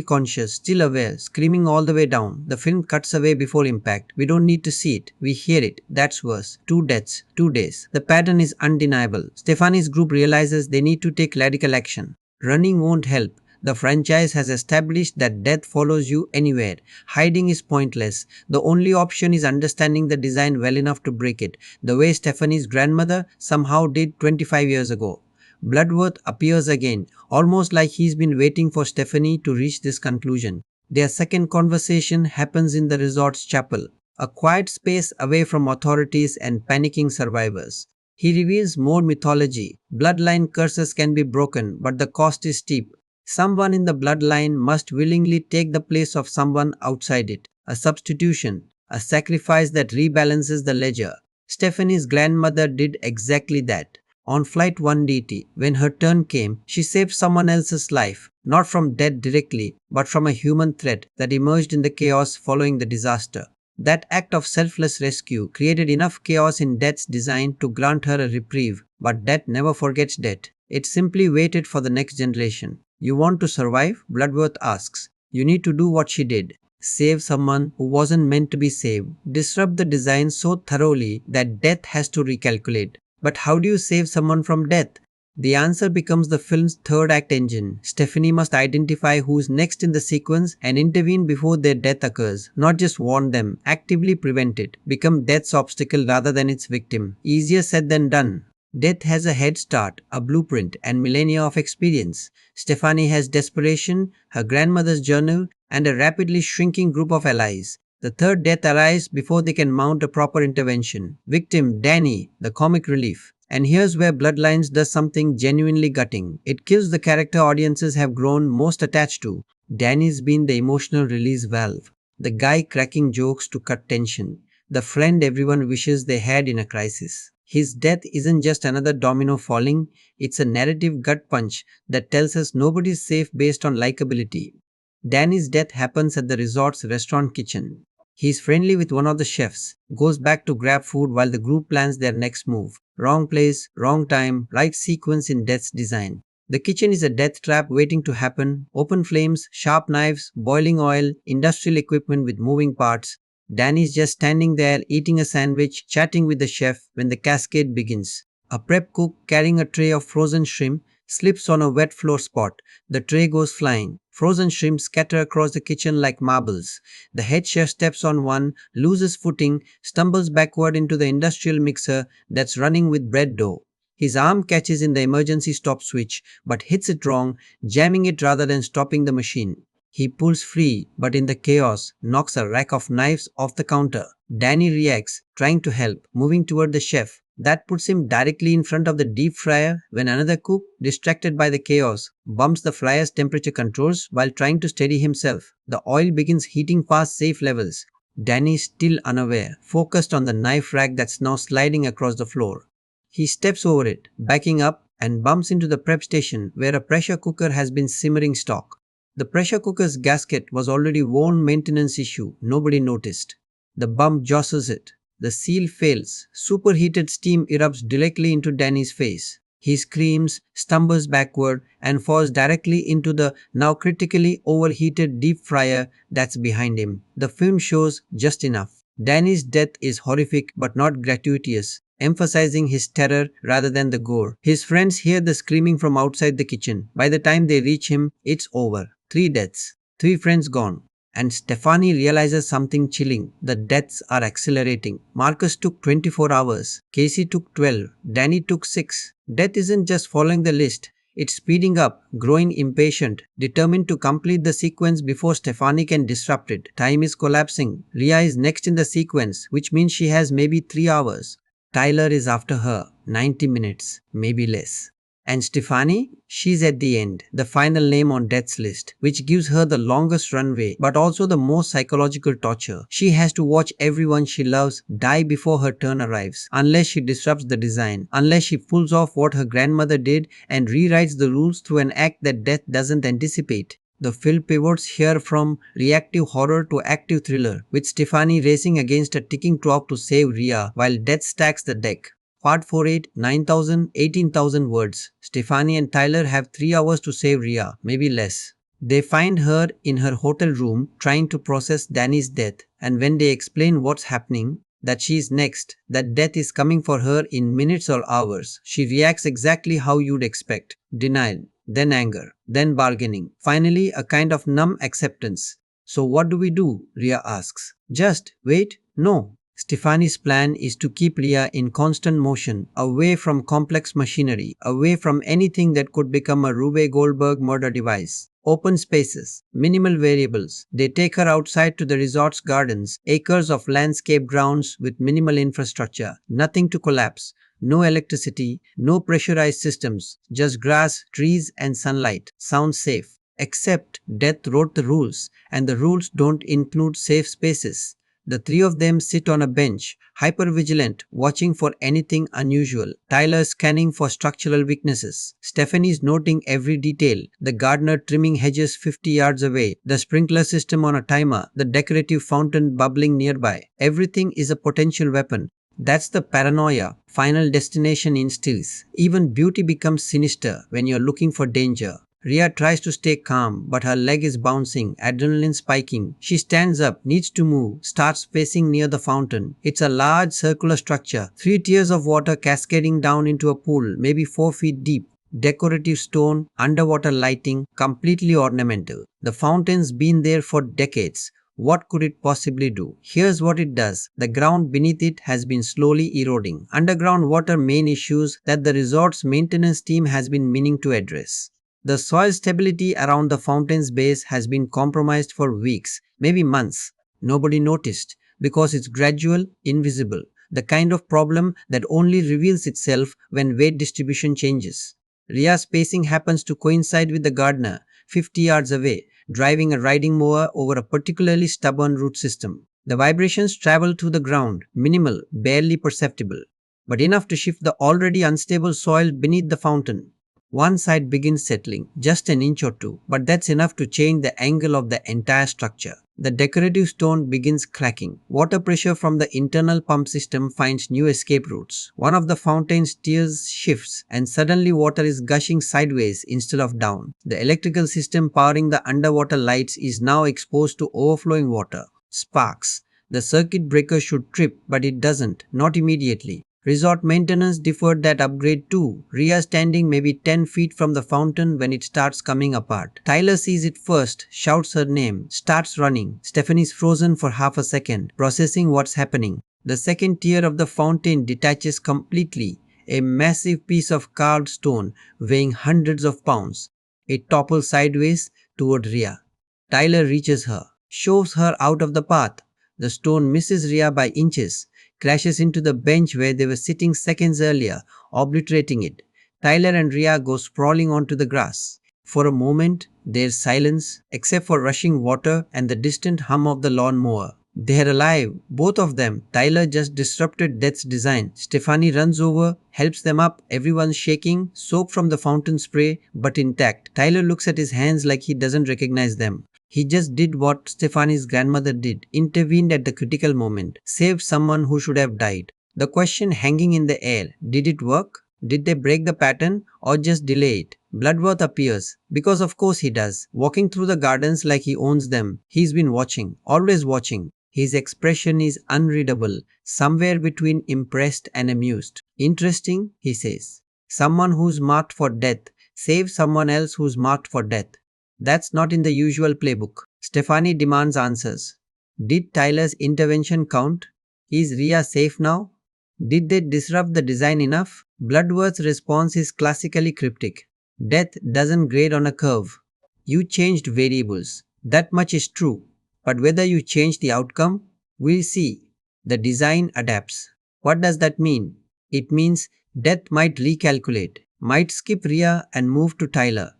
conscious, still aware, screaming all the way down. The film cuts away before impact. We don't need to see it. We hear it. That's worse. 2 deaths, 2 days. The pattern is undeniable. Stefani's group realizes they need to take radical action. Running won't help. The franchise has established that death follows you anywhere. Hiding is pointless. The only option is understanding the design well enough to break it, the way Stefani's grandmother somehow did 25 years ago. Bloodworth appears again, almost like he's been waiting for Stefani to reach this conclusion. Their second conversation happens in the resort's chapel, a quiet space away from authorities and panicking survivors. He reveals more mythology. Bloodline curses can be broken, but the cost is steep. Someone in the bloodline must willingly take the place of someone outside it. A substitution, a sacrifice that rebalances the ledger. Stefani's grandmother did exactly that. On Flight 1DT, when her turn came, she saved someone else's life, not from death directly, but from a human threat that emerged in the chaos following the disaster. That act of selfless rescue created enough chaos in Death's design to grant her a reprieve, but Death never forgets Death. It simply waited for the next generation. You want to survive? Bloodworth asks. You need to do what she did. Save someone who wasn't meant to be saved. Disrupt the design so thoroughly that Death has to recalculate. But how do you save someone from death? The answer becomes the film's third act engine. Stefani must identify who's next in the sequence and intervene before their death occurs. Not just warn them, actively prevent it. Become Death's obstacle rather than its victim. Easier said than done. Death has a head start, a blueprint, and millennia of experience. Stefani has desperation, her grandmother's journal, and a rapidly shrinking group of allies. The third death arrives before they can mount a proper intervention. Victim, Danny, the comic relief. And here's where Bloodlines does something genuinely gutting. It kills the character audiences have grown most attached to. Danny's been the emotional release valve. The guy cracking jokes to cut tension. The friend everyone wishes they had in a crisis. His death isn't just another domino falling, it's a narrative gut punch that tells us nobody's safe based on likability. Danny's death happens at the resort's restaurant kitchen. He's friendly with one of the chefs, goes back to grab food while the group plans their next move. Wrong place, wrong time, right sequence in Death's design. The kitchen is a death trap waiting to happen. Open flames, sharp knives, boiling oil, industrial equipment with moving parts. Danny's just standing there eating a sandwich, chatting with the chef when the cascade begins. A prep cook carrying a tray of frozen shrimp slips on a wet floor spot. The tray goes flying. Frozen shrimp scatter across the kitchen like marbles. The head chef steps on one, loses footing, stumbles backward into the industrial mixer that's running with bread dough. His arm catches in the emergency stop switch, but hits it wrong, jamming it rather than stopping the machine. He pulls free, but in the chaos, knocks a rack of knives off the counter. Danny reacts, trying to help, moving toward the chef. That puts him directly in front of the deep fryer when another cook, distracted by the chaos, bumps the fryer's temperature controls while trying to steady himself. The oil begins heating past safe levels. Danny is still unaware, focused on the knife rack that's now sliding across the floor. He steps over it, backing up, and bumps into the prep station where a pressure cooker has been simmering stock. The pressure cooker's gasket was already worn maintenance issue, nobody noticed. The bump jostles it. The seal fails. Superheated steam erupts directly into Danny's face. He screams, stumbles backward, and falls directly into the now critically overheated deep fryer that's behind him. The film shows just enough. Danny's death is horrific but not gratuitous, emphasizing his terror rather than the gore. His friends hear the screaming from outside the kitchen. By the time they reach him, it's over. 3 deaths. 3 friends gone. And Stefani realizes something chilling. The deaths are accelerating. Marcus took 24 hours. Casey took 12. Danny took 6. Death isn't just following the list. It's speeding up, growing impatient, determined to complete the sequence before Stefani can disrupt it. Time is collapsing. Rhea is next in the sequence, which means she has maybe 3 hours. Tyler is after her. 90 minutes, maybe less. And Stefani? She's at the end, the final name on death's list, which gives her the longest runway but also the most psychological torture. She has to watch everyone she loves die before her turn arrives, unless she disrupts the design, unless she pulls off what her grandmother did and rewrites the rules through an act that death doesn't anticipate. The film pivots here from reactive horror to active thriller, with Stefani racing against a ticking clock to save Rhea while death stacks the deck. Part 48, 9,000, 18,000 words. Stefani and Tyler have 3 hours to save Rhea, maybe less. They find her in her hotel room trying to process Danny's death, and when they explain what's happening, that she's next, that death is coming for her in minutes or hours, she reacts exactly how you'd expect. Denial, then anger, then bargaining, finally a kind of numb acceptance. So what do we do? Rhea asks. Just wait? No. Stefani's plan is to keep Rhea in constant motion, away from complex machinery, away from anything that could become a Rube Goldberg murder device. Open spaces, minimal variables. They take her outside to the resort's gardens, acres of landscape grounds with minimal infrastructure, nothing to collapse. No electricity, no pressurized systems, just grass, trees and sunlight. Sounds safe. Except death wrote the rules, and the rules don't include safe spaces. The 3 of them sit on a bench, hyper-vigilant, watching for anything unusual. Tyler scanning for structural weaknesses. Stefani's noting every detail. The gardener trimming hedges 50 yards away. The sprinkler system on a timer. The decorative fountain bubbling nearby. Everything is a potential weapon. That's the paranoia Final Destination instills. Even beauty becomes sinister when you're looking for danger. Rhea tries to stay calm, but her leg is bouncing, adrenaline spiking. She stands up, needs to move, starts pacing near the fountain. It's a large circular structure, 3 tiers of water cascading down into a pool, maybe 4 feet deep. Decorative stone, underwater lighting, completely ornamental. The fountain's been there for decades. What could it possibly do? Here's what it does. The ground beneath it has been slowly eroding. Underground water main issues that the resort's maintenance team has been meaning to address. The soil stability around the fountain's base has been compromised for weeks, maybe months. Nobody noticed because it's gradual, invisible. The kind of problem that only reveals itself when weight distribution changes. Rhea's pacing happens to coincide with the gardener, 50 yards away, driving a riding mower over a particularly stubborn root system. The vibrations travel through the ground, minimal, barely perceptible, but enough to shift the already unstable soil beneath the fountain. One side begins settling, just an inch or 2, but that's enough to change the angle of the entire structure. The decorative stone begins cracking. Water pressure from the internal pump system finds new escape routes. One of the fountain's tiers shifts, and suddenly water is gushing sideways instead of down. The electrical system powering the underwater lights is now exposed to overflowing water. Sparks. The circuit breaker should trip, but it doesn't, not immediately. Resort maintenance deferred that upgrade too. Rhea standing maybe 10 feet from the fountain when it starts coming apart. Tyler sees it first, shouts her name, starts running. Stefani's frozen for half a second, processing what's happening. The second tier of the fountain detaches completely. A massive piece of carved stone weighing hundreds of pounds. It topples sideways toward Rhea. Tyler reaches her, shoves her out of the path. The stone misses Rhea by inches, crashes into the bench where they were sitting seconds earlier, obliterating it. Tyler and Rhea go sprawling onto the grass. For a moment, there's silence, except for rushing water and the distant hum of the lawnmower. They're alive, both of them. Tyler just disrupted death's design. Stefani runs over, helps them up, everyone's shaking, soaked from the fountain spray, but intact. Tyler looks at his hands like he doesn't recognize them. He just did what Stefani's grandmother did, intervened at the critical moment, saved someone who should have died. The question hanging in the air, did it work? Did they break the pattern or just delay it? Bloodworth appears, because of course he does, walking through the gardens like he owns them. He's been watching, always watching. His expression is unreadable, somewhere between impressed and amused. Interesting, he says. Someone who's marked for death saves someone else who's marked for death. That's not in the usual playbook. Stefani demands answers. Did Tyler's intervention count? Is Rhea safe now? Did they disrupt the design enough? Bloodworth's response is classically cryptic. Death doesn't grade on a curve. You changed variables. That much is true. But whether you change the outcome, we'll see. The design adapts. What does that mean? It means death might recalculate, might skip Rhea and move to Tyler,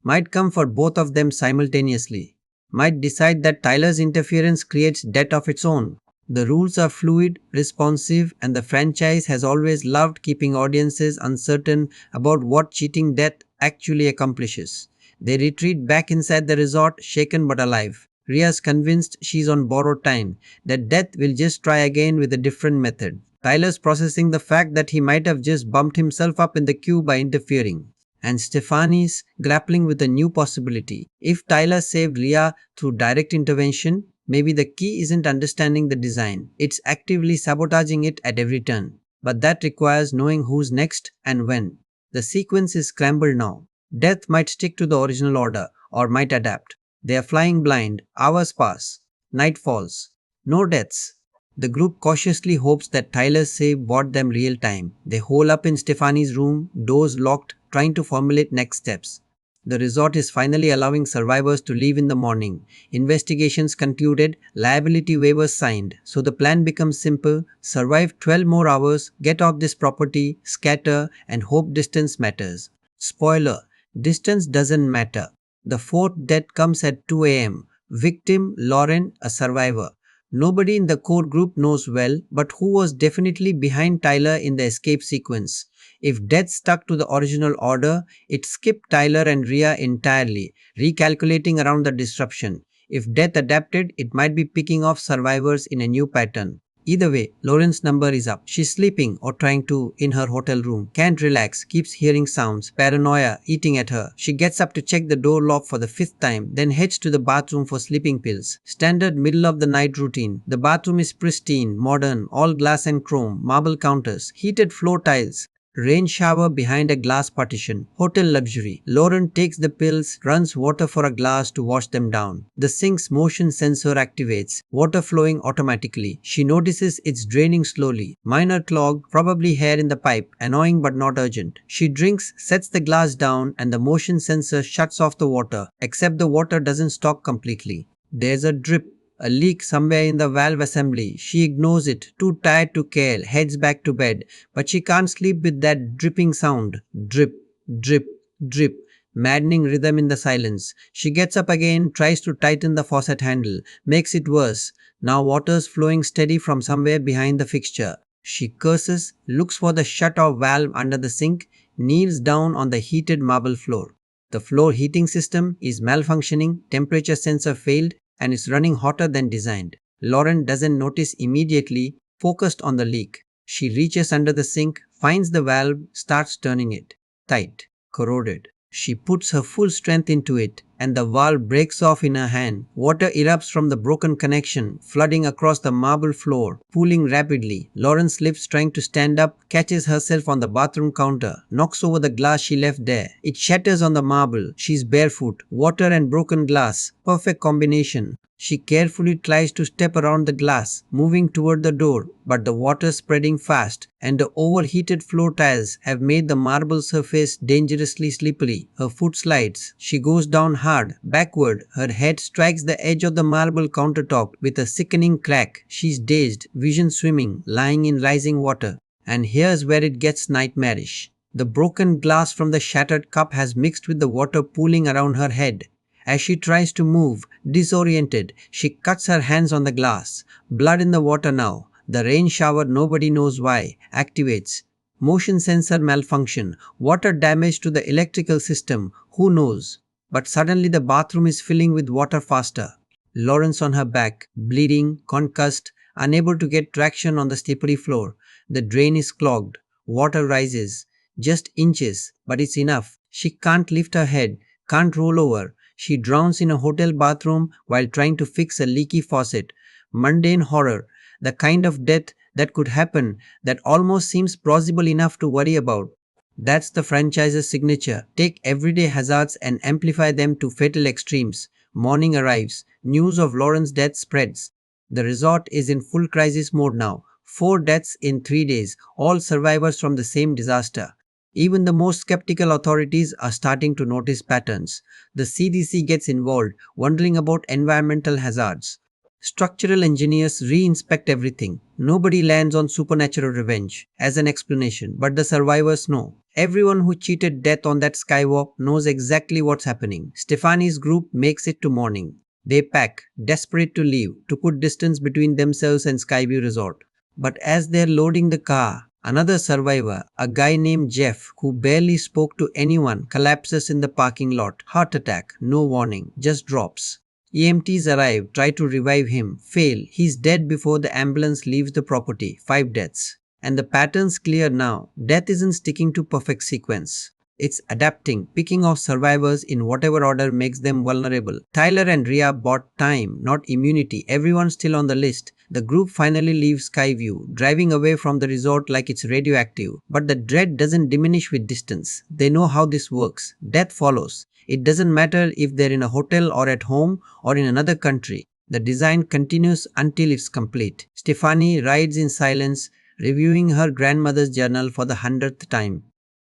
might come for both of them simultaneously, might decide that Tyler's interference creates debt of its own. The rules are fluid, responsive, and the franchise has always loved keeping audiences uncertain about what cheating death actually accomplishes. They retreat back inside the resort, shaken but alive. Rhea's convinced she's on borrowed time, that death will just try again with a different method. Tyler's processing the fact that he might have just bumped himself up in the queue by interfering. And Stefani's grappling with a new possibility. If Tyler saved Rhea through direct intervention, maybe the key isn't understanding the design. It's actively sabotaging it at every turn. But that requires knowing who's next and when. The sequence is scrambled now. Death might stick to the original order or might adapt. They are flying blind. Hours pass. Night falls. No deaths. The group cautiously hopes that Tyler's save bought them real time. They hole up in Stefani's room, doors locked, trying to formulate next steps. The resort is finally allowing survivors to leave in the morning. Investigations concluded, liability waivers signed. So the plan becomes simple: survive 12 more hours, get off this property, scatter, and hope distance matters. Spoiler: distance doesn't matter. The fourth death comes at 2 a.m. Victim: Lauren, a survivor. Nobody in the core group knows well, but who was definitely behind Tyler in the escape sequence. If death stuck to the original order, it skipped Tyler and Rhea entirely, recalculating around the disruption. If death adapted, it might be picking off survivors in a new pattern. Either way, Lauren's number is up. She's sleeping or trying to in her hotel room. Can't relax, keeps hearing sounds, paranoia eating at her. She gets up to check the door lock for the 5th time, then heads to the bathroom for sleeping pills. Standard middle of the night routine. The bathroom is pristine, modern, all glass and chrome, marble counters, heated floor tiles. Rain shower behind a glass partition. Hotel luxury. Lauren takes the pills, runs water for a glass to wash them down. The sink's motion sensor activates, water flowing automatically. She notices it's draining slowly. Minor clog, probably hair in the pipe, annoying but not urgent. She drinks, sets the glass down, and the motion sensor shuts off the water, except the water doesn't stop completely. There's a drip. A leak somewhere in the valve assembly. She ignores it, too tired to care, heads back to bed. But she can't sleep with that dripping sound. Drip, drip, drip. Maddening rhythm in the silence. She gets up again, tries to tighten the faucet handle. Makes it worse. Now water's flowing steady from somewhere behind the fixture. She curses, looks for the shut-off valve under the sink, kneels down on the heated marble floor. The floor heating system is malfunctioning, temperature sensor failed, and is running hotter than designed. Lauren doesn't notice immediately, focused on the leak. She reaches under the sink, finds the valve, starts turning it. Tight, corroded. She puts her full strength into it, and the valve breaks off in her hand. Water erupts from the broken connection, flooding across the marble floor, pooling rapidly. Lauren slips trying to stand up, catches herself on the bathroom counter, knocks over the glass she left there. It shatters on the marble. She's barefoot. Water and broken glass. Perfect combination. She carefully tries to step around the glass, moving toward the door, but the water spreading fast, and the overheated floor tiles have made the marble surface dangerously slippery. Her foot slides. She goes down hard, backward. Her head strikes the edge of the marble countertop with a sickening crack. She's dazed, vision swimming, lying in rising water. And here's where it gets nightmarish. The broken glass from the shattered cup has mixed with the water pooling around her head. As she tries to move, disoriented, she cuts her hands on the glass. Blood in the water now. The rain shower, nobody knows why, activates. Motion sensor malfunction. Water damage to the electrical system, who knows. But suddenly the bathroom is filling with water faster. Lauren's on her back, bleeding, concussed, unable to get traction on the slippery floor. The drain is clogged. Water rises. Just inches, but it's enough. She can't lift her head, can't roll over. She drowns in a hotel bathroom while trying to fix a leaky faucet. Mundane horror, the kind of death that could happen that almost seems plausible enough to worry about. That's the franchise's signature. Take everyday hazards and amplify them to fatal extremes. Morning arrives. News of Lauren's death spreads. The resort is in full crisis mode now. 4 deaths in 3 days, all survivors from the same disaster. Even the most skeptical authorities are starting to notice patterns. The CDC gets involved, wondering about environmental hazards. Structural engineers re-inspect everything. Nobody lands on supernatural revenge as an explanation, but the survivors know. Everyone who cheated death on that skywalk knows exactly what's happening. Stefani's group makes it to morning. They pack, desperate to leave, to put distance between themselves and Skyview Resort. But as they're loading the car, another survivor, a guy named Jeff, who barely spoke to anyone, collapses in the parking lot. Heart attack, no warning, just drops. EMTs arrive, try to revive him, fail. He's dead before the ambulance leaves the property. 5 deaths. And the pattern's clear now. Death isn't sticking to perfect sequence. It's adapting, picking off survivors in whatever order makes them vulnerable. Tyler and Rhea bought time, not immunity. Everyone's still on the list. The group finally leaves Skyview, driving away from the resort like it's radioactive. But the dread doesn't diminish with distance. They know how this works. Death follows. It doesn't matter if they're in a hotel or at home or in another country. The design continues until it's complete. Stefani rides in silence, reviewing her grandmother's journal for the 100th time.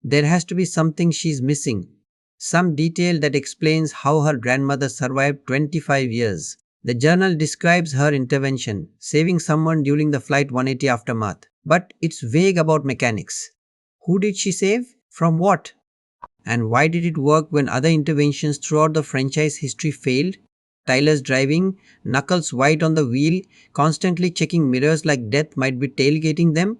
There has to be something she's missing. Some detail that explains how her grandmother survived 25 years. The journal describes her intervention, saving someone during the Flight 180 aftermath. But it's vague about mechanics. Who did she save? From what? And why did it work when other interventions throughout the franchise history failed? Tyler's driving, knuckles white on the wheel, constantly checking mirrors like death might be tailgating them.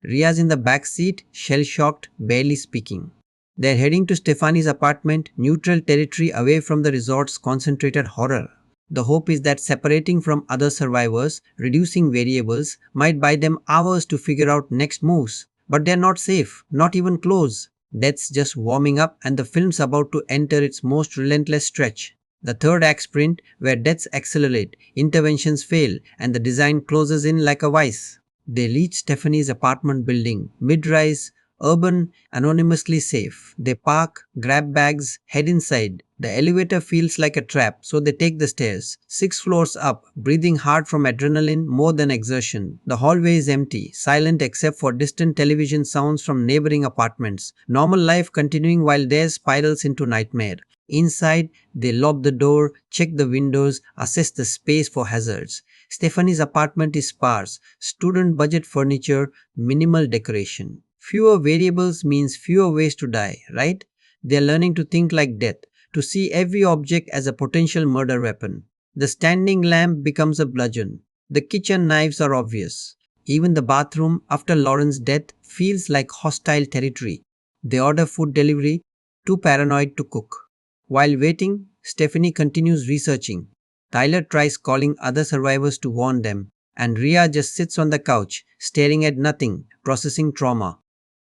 Rhea's in the back seat, shell-shocked, barely speaking. They're heading to Stefani's apartment, neutral territory away from the resort's concentrated horror. The hope is that separating from other survivors, reducing variables, might buy them hours to figure out next moves. But they're not safe, not even close. Death's just warming up and the film's about to enter its most relentless stretch. The third act sprint, where deaths accelerate, interventions fail, and the design closes in like a vice. They reach Stefani's apartment building, mid-rise, urban, anonymously safe. They park, grab bags, head inside. The elevator feels like a trap, so they take the stairs. 6 floors up, breathing hard from adrenaline more than exertion. The hallway is empty, silent except for distant television sounds from neighboring apartments. Normal life continuing while theirs spirals into nightmare. Inside, they lock the door, check the windows, assess the space for hazards. Stefani's apartment is sparse, student budget furniture, minimal decoration. Fewer variables means fewer ways to die, right? They are learning to think like death, to see every object as a potential murder weapon. The standing lamp becomes a bludgeon. The kitchen knives are obvious. Even the bathroom after Lauren's death feels like hostile territory. They order food delivery, too paranoid to cook. While waiting, Stefani continues researching. Tyler tries calling other survivors to warn them, and Rhea just sits on the couch, staring at nothing, processing trauma.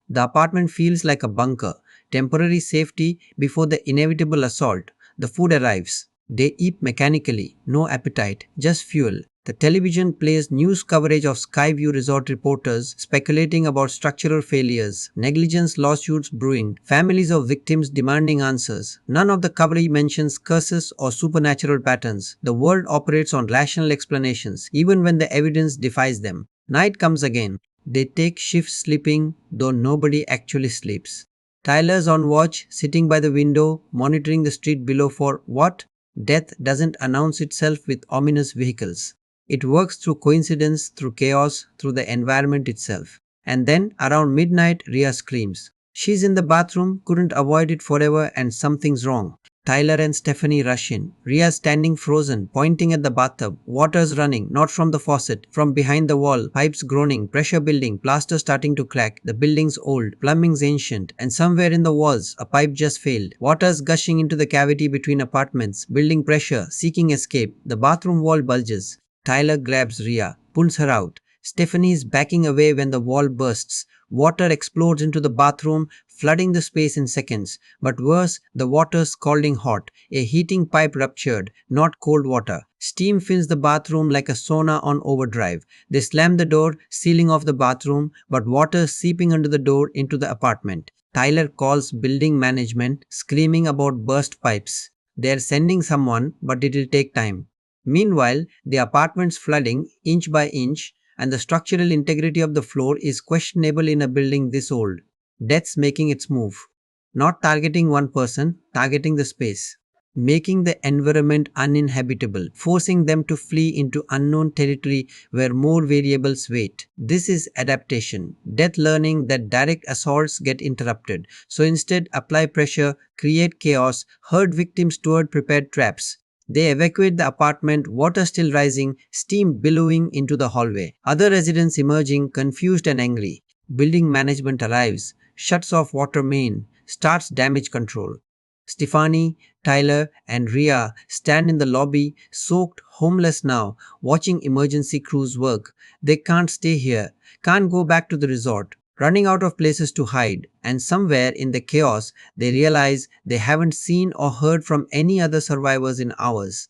The apartment feels like a bunker, temporary safety before the inevitable assault. The food arrives. They eat mechanically, no appetite, just fuel. The television plays news coverage of Skyview Resort reporters speculating about structural failures, negligence lawsuits brewing, families of victims demanding answers. None of the coverage mentions curses or supernatural patterns. The world operates on rational explanations, even when the evidence defies them. Night comes again. They take shifts sleeping, though nobody actually sleeps. Tyler's on watch, sitting by the window, monitoring the street below for what? Death doesn't announce itself with ominous vehicles. It works through coincidence, through chaos, through the environment itself. And then, around midnight, Rhea screams. She's in the bathroom, couldn't avoid it forever, and something's wrong. Tyler and Stefani rush in. Rhea's standing frozen, pointing at the bathtub. Water's running, not from the faucet, from behind the wall. Pipes groaning, pressure building, plaster starting to crack. The building's old, plumbing's ancient, and somewhere in the walls, a pipe just failed. Water's gushing into the cavity between apartments, building pressure, seeking escape. The bathroom wall bulges. Tyler grabs Rhea, pulls her out. Stefani is backing away when the wall bursts. Water explodes into the bathroom, flooding the space in seconds. But worse, the water's scalding hot. A heating pipe ruptured, not cold water. Steam fills the bathroom like a sauna on overdrive. They slam the door, sealing off the bathroom, but water seeping under the door into the apartment. Tyler calls building management, screaming about burst pipes. They are sending someone, but it will take time. Meanwhile, the apartment's flooding inch by inch, and the structural integrity of the floor is questionable in a building this old. Death's making its move. Not targeting one person, targeting the space. Making the environment uninhabitable, forcing them to flee into unknown territory where more variables wait. This is adaptation. Death learning that direct assaults get interrupted. So instead, apply pressure, create chaos, herd victims toward prepared traps. They evacuate the apartment, water still rising, steam billowing into the hallway. Other residents emerging, confused and angry. Building management arrives, shuts off water main, starts damage control. Stefani, Tyler, and Rhea stand in the lobby, soaked, homeless now, watching emergency crews work. They can't stay here, can't go back to the resort, running out of places to hide, and somewhere in the chaos, they realize they haven't seen or heard from any other survivors in hours.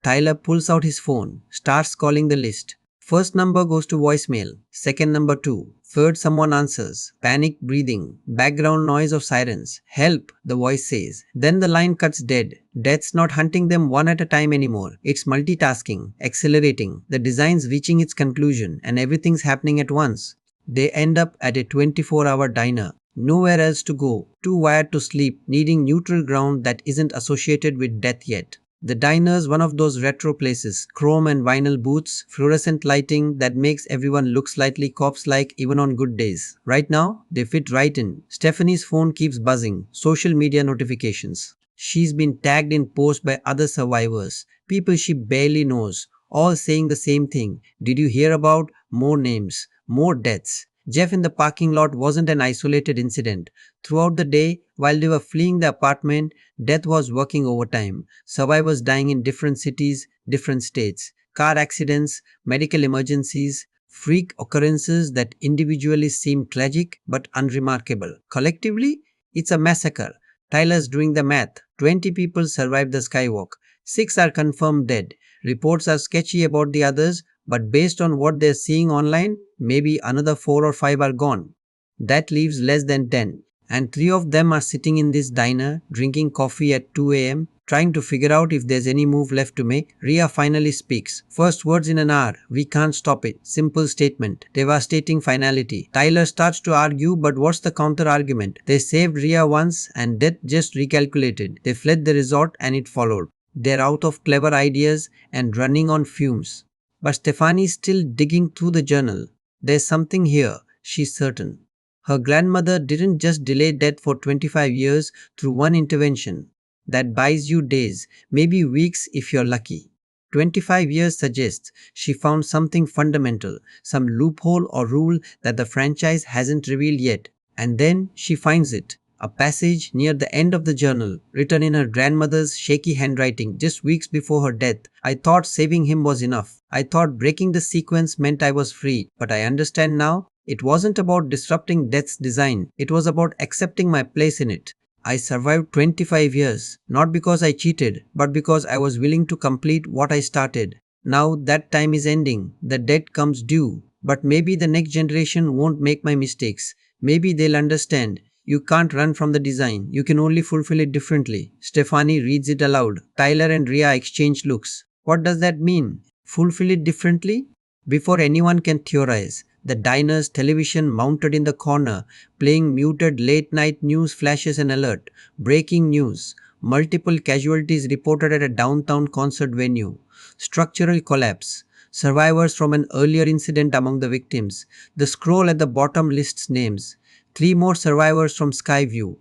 Tyler pulls out his phone, starts calling the list. First number goes to voicemail, second number 2. Third, someone answers. Panic breathing, background noise of sirens. Help, the voice says. Then the line cuts dead. Death's not hunting them one at a time anymore. It's multitasking, accelerating. The design's reaching its conclusion and everything's happening at once. They end up at a 24-hour diner. Nowhere else to go. Too wired to sleep, needing neutral ground that isn't associated with death yet. The diner's one of those retro places, chrome and vinyl booths, fluorescent lighting that makes everyone look slightly corpse-like even on good days. Right now, they fit right in. Stefani's phone keeps buzzing, social media notifications. She's been tagged in posts by other survivors, people she barely knows, all saying the same thing. Did you hear about more names, more deaths? Jeff in the parking lot wasn't an isolated incident. Throughout the day, while they were fleeing the apartment, death was working overtime. Survivors dying in different cities, different states. Car accidents, medical emergencies, freak occurrences that individually seem tragic but unremarkable. Collectively, it's a massacre. Tyler's doing the math. 20 people survived the skywalk. 6 are confirmed dead. Reports are sketchy about the others, but based on what they're seeing online, maybe another 4 or 5 are gone. That leaves less than 10. And 3 of them are sitting in this diner, drinking coffee at 2 a.m., trying to figure out if there's any move left to make. Rhea finally speaks. First words in an hour. We can't stop it. Simple statement. Devastating finality. Tyler starts to argue, but what's the counter argument? They saved Rhea once and death just recalculated. They fled the resort and it followed. They're out of clever ideas and running on fumes. But Stefani's still digging through the journal. There's something here, she's certain. Her grandmother didn't just delay death for 25 years through one intervention. That buys you days, maybe weeks if you're lucky. 25 years suggests she found something fundamental, some loophole or rule that the franchise hasn't revealed yet. And then she finds it. A passage near the end of the journal, written in her grandmother's shaky handwriting just weeks before her death. I thought saving him was enough. I thought breaking the sequence meant I was free. But I understand now, it wasn't about disrupting death's design. It was about accepting my place in it. I survived 25 years, not because I cheated, but because I was willing to complete what I started. Now that time is ending. The debt comes due. But maybe the next generation won't make my mistakes. Maybe they'll understand. You can't run from the design. You can only fulfill it differently. Stefani reads it aloud. Tyler and Rhea exchange looks. What does that mean? Fulfill it differently? Before anyone can theorize, the diner's television mounted in the corner, playing muted late-night news flashes an alert. Breaking news. Multiple casualties reported at a downtown concert venue. Structural collapse. Survivors from an earlier incident among the victims. The scroll at the bottom lists names. 3 more survivors from Skyview,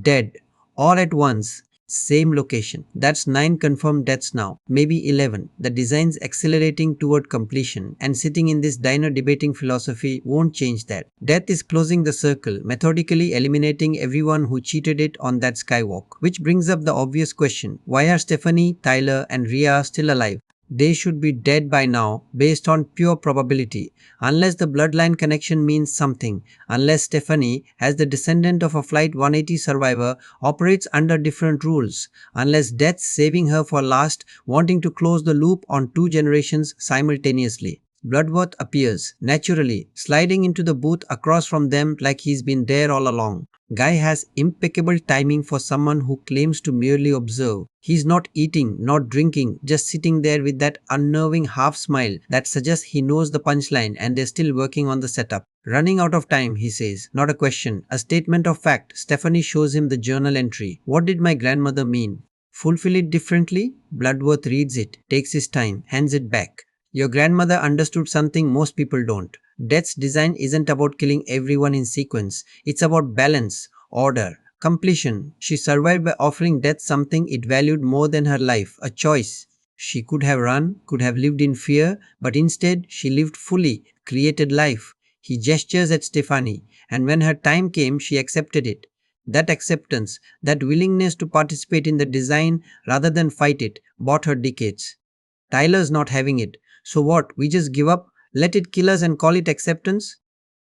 dead, all at once, same location. That's 9 confirmed deaths now, maybe 11. The design's accelerating toward completion, and sitting in this diner debating philosophy won't change that. Death is closing the circle, methodically eliminating everyone who cheated it on that skywalk. Which brings up the obvious question, why are Stefani, Tyler and Rhea still alive? They should be dead by now based on pure probability. Unless the bloodline connection means something, unless Stefani, as the descendant of a Flight 180 survivor, operates under different rules, unless death's saving her for last, wanting to close the loop on 2 generations simultaneously. Bloodworth appears, naturally, sliding into the booth across from them like he's been there all along. Guy has impeccable timing for someone who claims to merely observe. He's not eating, not drinking, just sitting there with that unnerving half smile that suggests he knows the punchline and they're still working on the setup. Running out of time, he says. Not a question, a statement of fact. Stefani shows him the journal entry. What did my grandmother mean? Fulfill it differently? Bloodworth reads it, takes his time, hands it back. Your grandmother understood something most people don't. Death's design isn't about killing everyone in sequence. It's about balance, order, completion. She survived by offering death something it valued more than her life, a choice. She could have run, could have lived in fear, but instead she lived fully, created life. He gestures at Stefani, and when her time came, she accepted it. That acceptance, that willingness to participate in the design rather than fight it, bought her decades. Tyler's not having it. So what, we just give up, let it kill us and call it acceptance?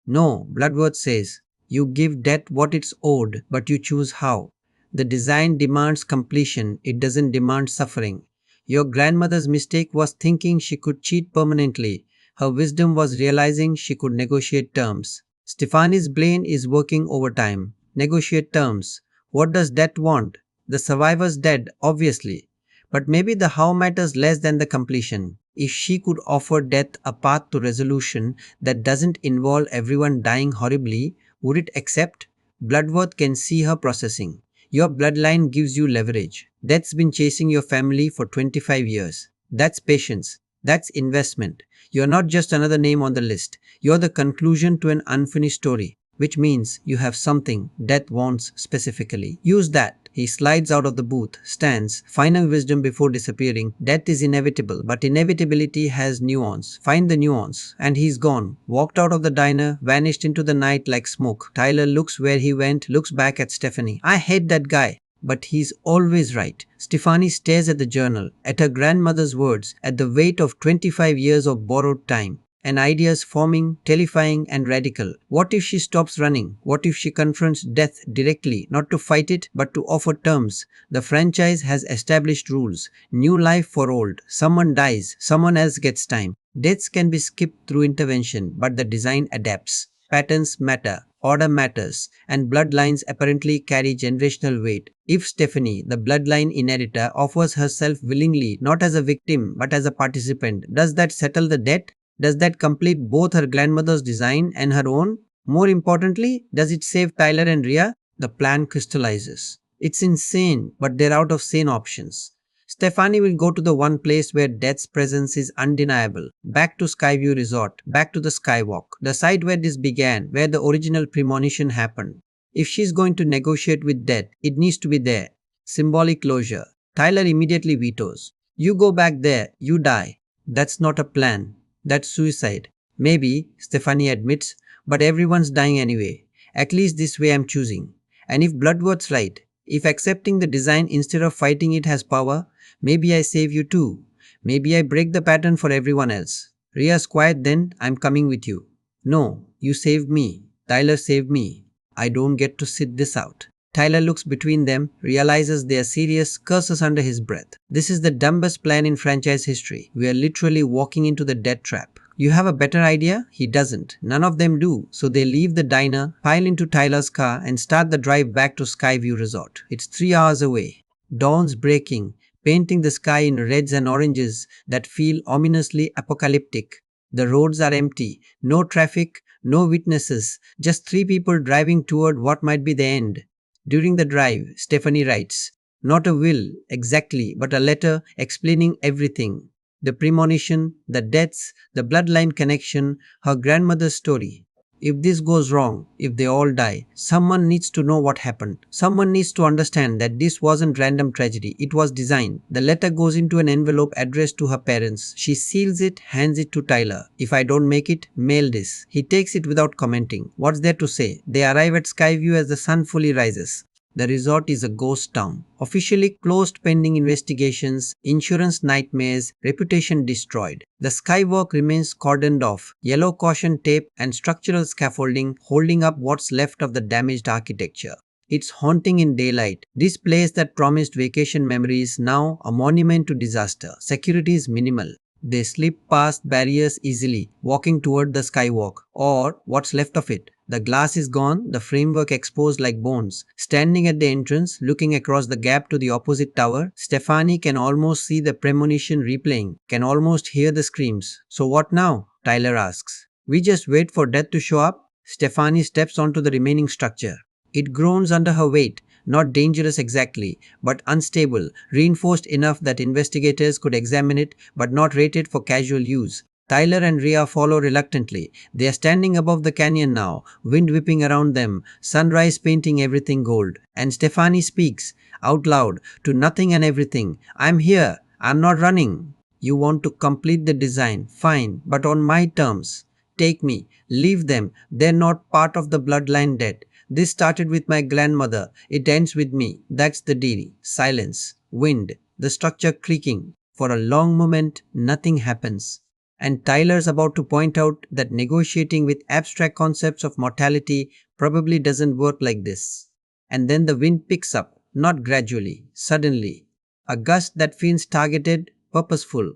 No, Bloodworth says. You give death what it's owed, but you choose how. The design demands completion, it doesn't demand suffering. Your grandmother's mistake was thinking she could cheat permanently. Her wisdom was realizing she could negotiate terms. Stefani's brain is working overtime. Negotiate terms. What does death want? The survivor's dead, obviously. But maybe the how matters less than the completion. If she could offer death a path to resolution that doesn't involve everyone dying horribly, would it accept? Bloodworth can see her processing. Your bloodline gives you leverage. Death's been chasing your family for 25 years. That's patience. That's investment. You're not just another name on the list. You're the conclusion to an unfinished story, which means you have something death wants specifically. Use that. He slides out of the booth, stands, final wisdom before disappearing. Death is inevitable, but inevitability has nuance. Find the nuance. And he's gone. Walked out of the diner, vanished into the night like smoke. Tyler looks where he went, looks back at Stefani. I hate that guy. But he's always right. Stefani stares at the journal, at her grandmother's words, at the weight of 25 years of borrowed time. And ideas forming, terrifying and radical. What if she stops running? What if she confronts death directly, not to fight it, but to offer terms? The franchise has established rules. New life for old. Someone dies, someone else gets time. Deaths can be skipped through intervention, but the design adapts. Patterns matter, order matters, and bloodlines apparently carry generational weight. If Stefani, the bloodline inheritor, offers herself willingly, not as a victim, but as a participant, does that settle the debt? Does that complete both her grandmother's design and her own? More importantly, does it save Tyler and Rhea? The plan crystallizes. It's insane, but they're out of sane options. Stefani will go to the one place where death's presence is undeniable. Back to Skyview Resort, back to the Skywalk, the site where this began, where the original premonition happened. If she's going to negotiate with death, it needs to be there. Symbolic closure. Tyler immediately vetoes. You go back there, you die. That's not a plan. That's suicide. Maybe, Stefani admits, but everyone's dying anyway. At least this way I'm choosing. And if Bloodworth's right, if accepting the design instead of fighting it has power, maybe I save you too. Maybe I break the pattern for everyone else. Rhea's quiet then, I'm coming with you. No, you saved me. Tyler saved me. I don't get to sit this out. Tyler looks between them, realizes they are serious, curses under his breath. This is the dumbest plan in franchise history. We are literally walking into the death trap. You have a better idea? He doesn't. None of them do. So they leave the diner, pile into Tyler's car and start the drive back to Skyview Resort. It's 3 hours away. Dawn's breaking, painting the sky in reds and oranges that feel ominously apocalyptic. The roads are empty. No traffic, no witnesses. Just 3 people driving toward what might be the end. During the drive, Stefani writes, not a will, exactly, but a letter explaining everything. The premonition, the deaths, the bloodline connection, her grandmother's story. If this goes wrong, if they all die, someone needs to know what happened. Someone needs to understand that this wasn't random tragedy, it was designed. The letter goes into an envelope addressed to her parents. She seals it, hands it to Tyler. If I don't make it, mail this. He takes it without commenting. What's there to say? They arrive at Skyview as the sun fully rises. The resort is a ghost town, officially closed pending investigations, insurance nightmares, reputation destroyed. The skywalk remains cordoned off, yellow caution tape and structural scaffolding holding up what's left of the damaged architecture. It's haunting in daylight. This place that promised vacation memories now a monument to disaster. Security is minimal. They slip past barriers easily, walking toward the skywalk, or what's left of it. The glass is gone, the framework exposed like bones. Standing at the entrance, looking across the gap to the opposite tower, Stefani can almost see the premonition replaying, can almost hear the screams. So what now? Tyler asks. We just wait for death to show up? Stefani steps onto the remaining structure. It groans under her weight, not dangerous exactly, but unstable, reinforced enough that investigators could examine it but not rate it for casual use. Tyler and Rhea follow reluctantly. They are standing above the canyon now, wind whipping around them, sunrise painting everything gold. And Stefani speaks, out loud, to nothing and everything. I'm here. I'm not running. You want to complete the design. Fine, but on my terms. Take me. Leave them. They're not part of the bloodline debt. This started with my grandmother. It ends with me. That's the deal. Silence. Wind. The structure creaking. For a long moment, nothing happens. And Tyler's about to point out that negotiating with abstract concepts of mortality probably doesn't work like this. And then the wind picks up, not gradually, suddenly. A gust that feels targeted, purposeful.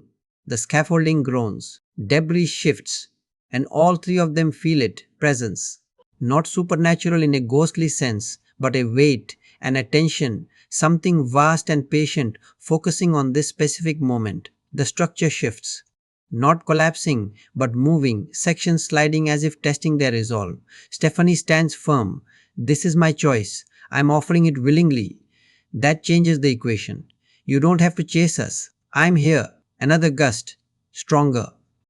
The scaffolding groans. Debris shifts. And all three of them feel it, presence. Not supernatural in a ghostly sense, but a weight, an attention, something vast and patient focusing on this specific moment. The structure shifts. Not collapsing, but moving, sections sliding as if testing their resolve. Stefani stands firm. This is my choice. I'm offering it willingly. That changes the equation. You don't have to chase us. I'm here. Another gust. Stronger.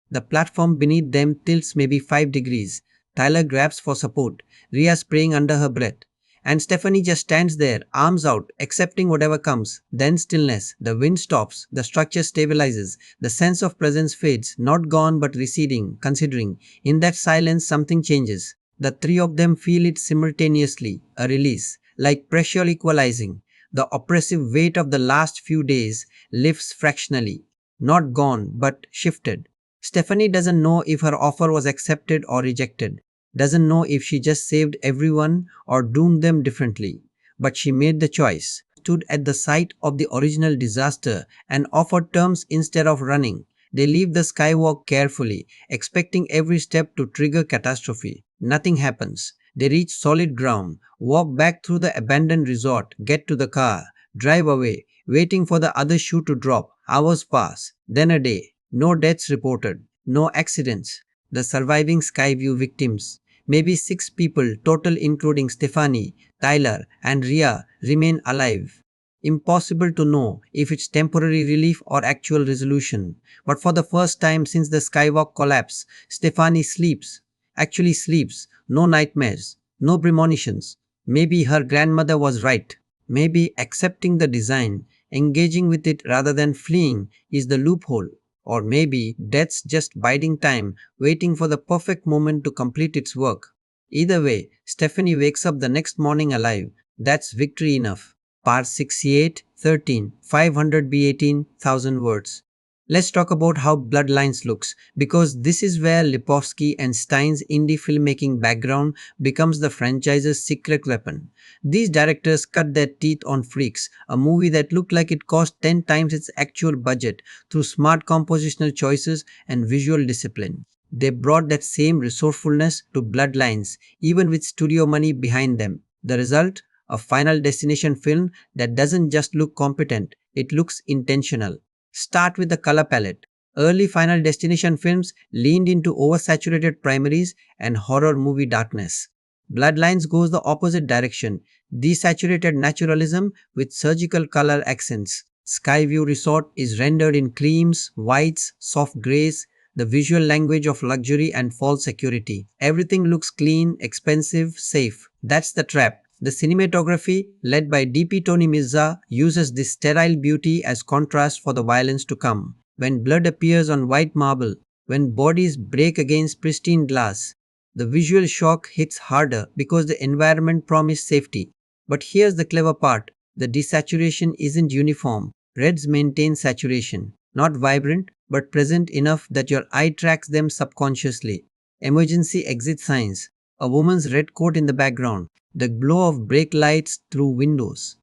The platform beneath them tilts maybe 5 degrees. Tyler grabs for support, Rhea spraying under her breath. And Stefani just stands there, arms out, accepting whatever comes. Then stillness. The wind stops. The structure stabilizes. The sense of presence fades, not gone but receding, considering. In that silence, something changes. The three of them feel it simultaneously, a release, like pressure equalizing. The oppressive weight of the last few days lifts fractionally. Not gone, but shifted. Stefani doesn't know if her offer was accepted or rejected, doesn't know if she just saved everyone or doomed them differently. But she made the choice, stood at the site of the original disaster and offered terms instead of running. They leave the skywalk carefully, expecting every step to trigger catastrophe. Nothing happens. They reach solid ground, walk back through the abandoned resort, get to the car, drive away, waiting for the other shoe to drop. Hours pass, then a day. No deaths reported, no accidents. The surviving Skyview victims, maybe 6 people total including Stefani, Tyler and Rhea, remain alive. Impossible to know if it's temporary relief or actual resolution. But for the first time since the skywalk collapse, Stefani sleeps. Actually sleeps. No nightmares. No premonitions. Maybe her grandmother was right. Maybe accepting the design, engaging with it rather than fleeing, is the loophole. Or maybe death's just biding time, waiting for the perfect moment to complete its work. Either way, Stefani wakes up the next morning alive. That's victory enough. Part 68, 13, 500B18, 1000 words. Let's talk about how Bloodlines looks, because this is where Lipovsky and Stein's indie filmmaking background becomes the franchise's secret weapon. These directors cut their teeth on Freaks, a movie that looked like it cost 10 times its actual budget through smart compositional choices and visual discipline. They brought that same resourcefulness to Bloodlines, even with studio money behind them. The result? A Final Destination film that doesn't just look competent, it looks intentional. Start with the color palette. Early Final Destination films leaned into oversaturated primaries and horror movie darkness. Bloodlines goes the opposite direction, desaturated naturalism with surgical color accents. Skyview Resort is rendered in creams, whites, soft grays, the visual language of luxury and false security. Everything looks clean, expensive, safe. That's the trap. The cinematography, led by DP Tony Mirza, uses this sterile beauty as contrast for the violence to come. When blood appears on white marble, when bodies break against pristine glass, the visual shock hits harder because the environment promised safety. But here's the clever part. The desaturation isn't uniform. Reds maintain saturation. Not vibrant, but present enough that your eye tracks them subconsciously. Emergency exit signs. A woman's red coat in the background. The glow of brake lights through windows.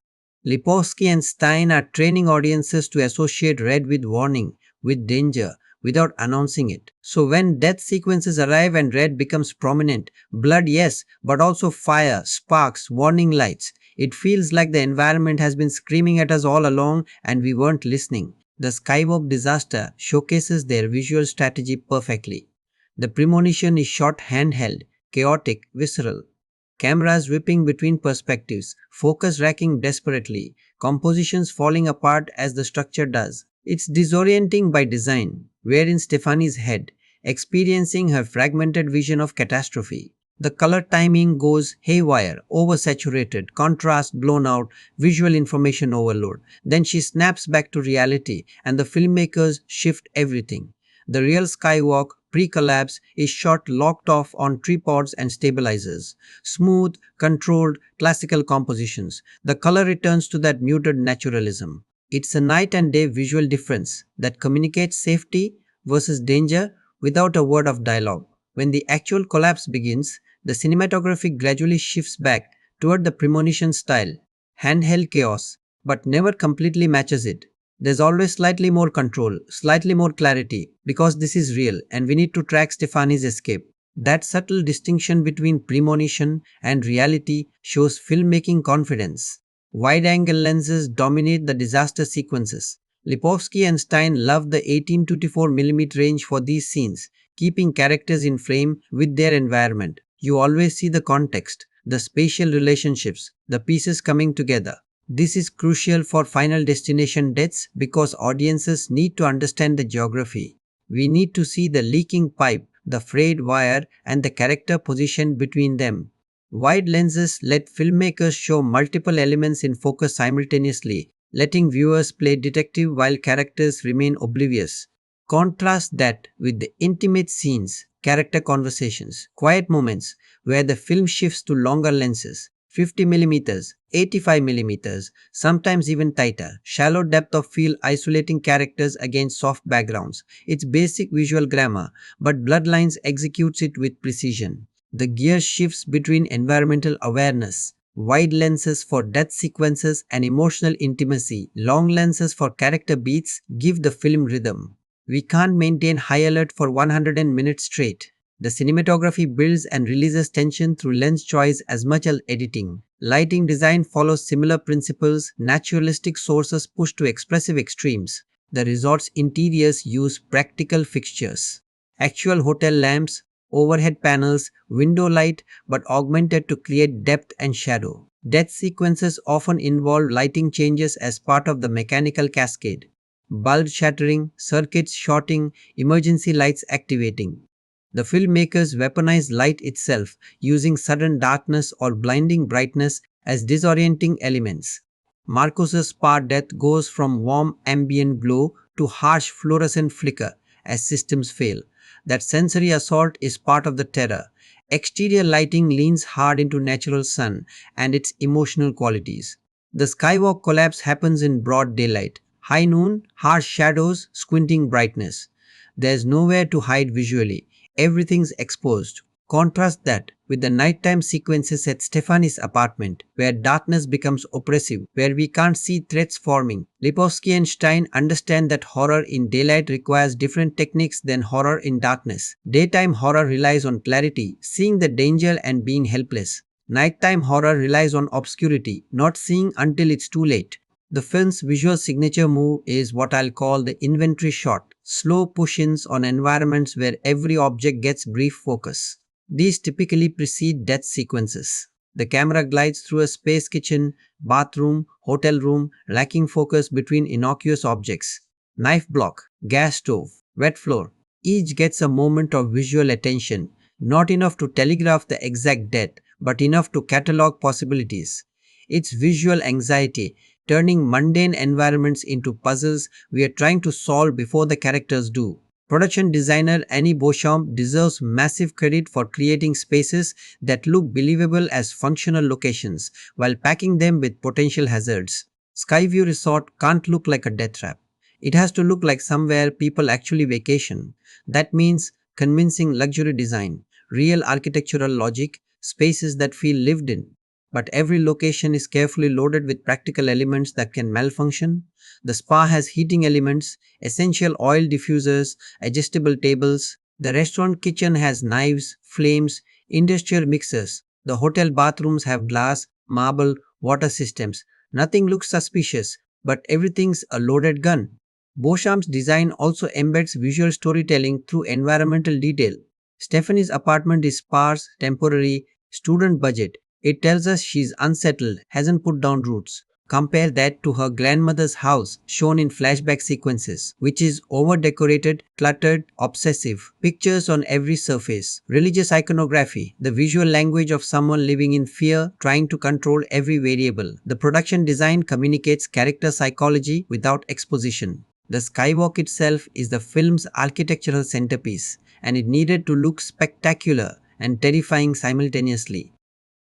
Lipovsky and Stein are training audiences to associate red with warning, with danger, without announcing it. So when death sequences arrive and red becomes prominent, blood yes, but also fire, sparks, warning lights. It feels like the environment has been screaming at us all along and we weren't listening. The Skywalk disaster showcases their visual strategy perfectly. The premonition is shot handheld, chaotic, visceral. Cameras whipping between perspectives, focus racking desperately, compositions falling apart as the structure does. It's disorienting by design. We're in Stefani's head, experiencing her fragmented vision of catastrophe. The color timing goes haywire, oversaturated, contrast blown out, visual information overload. Then she snaps back to reality and the filmmakers shift everything. The real Skywalk, pre-collapse, is shot locked off on tripods and stabilizers. Smooth, controlled, classical compositions. The color returns to that muted naturalism. It's a night and day visual difference that communicates safety versus danger without a word of dialogue. When the actual collapse begins, the cinematography gradually shifts back toward the premonition style. Handheld chaos, but never completely matches it. There's always slightly more control, slightly more clarity, because this is real and we need to track Stefani's escape. That subtle distinction between premonition and reality shows filmmaking confidence. Wide-angle lenses dominate the disaster sequences. Lipovsky and Stein love the 18 to 24mm range for these scenes, keeping characters in frame with their environment. You always see the context, the spatial relationships, the pieces coming together. This is crucial for Final Destination deaths because audiences need to understand the geography. We need to see the leaking pipe, the frayed wire, and the character positioned between them. Wide lenses let filmmakers show multiple elements in focus simultaneously, letting viewers play detective while characters remain oblivious. Contrast that with the intimate scenes, character conversations, quiet moments where the film shifts to longer lenses. 50mm, 85mm, sometimes even tighter. Shallow depth of field isolating characters against soft backgrounds. It's basic visual grammar, but Bloodlines executes it with precision. The gear shifts between environmental awareness, wide lenses for death sequences and emotional intimacy, long lenses for character beats give the film rhythm. We can't maintain high alert for 100 minutes straight. The cinematography builds and releases tension through lens choice as much as editing. Lighting design follows similar principles, naturalistic sources pushed to expressive extremes. The resort's interiors use practical fixtures. Actual hotel lamps, overhead panels, window light, but augmented to create depth and shadow. Death sequences often involve lighting changes as part of the mechanical cascade. Bulb shattering, circuits shorting, emergency lights activating. The filmmakers weaponize light itself, using sudden darkness or blinding brightness as disorienting elements. Marcos's spa death goes from warm ambient glow to harsh fluorescent flicker as systems fail. That sensory assault is part of the terror. Exterior lighting leans hard into natural sun and its emotional qualities. The Skywalk collapse happens in broad daylight. High noon, harsh shadows, squinting brightness. There's nowhere to hide visually. Everything's exposed. Contrast that with the nighttime sequences at Stefani's apartment, where darkness becomes oppressive, where we can't see threats forming. Lipovsky and Stein understand that horror in daylight requires different techniques than horror in darkness. Daytime horror relies on clarity, seeing the danger and being helpless. Nighttime horror relies on obscurity, not seeing until it's too late. The film's visual signature move is what I'll call the inventory shot, slow push-ins on environments where every object gets brief focus. These typically precede death sequences. The camera glides through a space kitchen, bathroom, hotel room, lacking focus between innocuous objects. Knife block, gas stove, wet floor. Each gets a moment of visual attention, not enough to telegraph the exact death, but enough to catalog possibilities. It's visual anxiety, turning mundane environments into puzzles we are trying to solve before the characters do. Production designer Annie Beauchamp deserves massive credit for creating spaces that look believable as functional locations while packing them with potential hazards. Skyview Resort can't look like a death trap. It has to look like somewhere people actually vacation. That means convincing luxury design, real architectural logic, spaces that feel lived in. But every location is carefully loaded with practical elements that can malfunction. The spa has heating elements, essential oil diffusers, adjustable tables. The restaurant kitchen has knives, flames, industrial mixers. The hotel bathrooms have glass, marble, water systems. Nothing looks suspicious, but everything's a loaded gun. Beauchamp's design also embeds visual storytelling through environmental detail. Stefani's apartment is sparse, temporary, student budget. It tells us she's unsettled, hasn't put down roots. Compare that to her grandmother's house, shown in flashback sequences, which is over-decorated, cluttered, obsessive, pictures on every surface, religious iconography, the visual language of someone living in fear, trying to control every variable. The production design communicates character psychology without exposition. The skywalk itself is the film's architectural centerpiece, and it needed to look spectacular and terrifying simultaneously.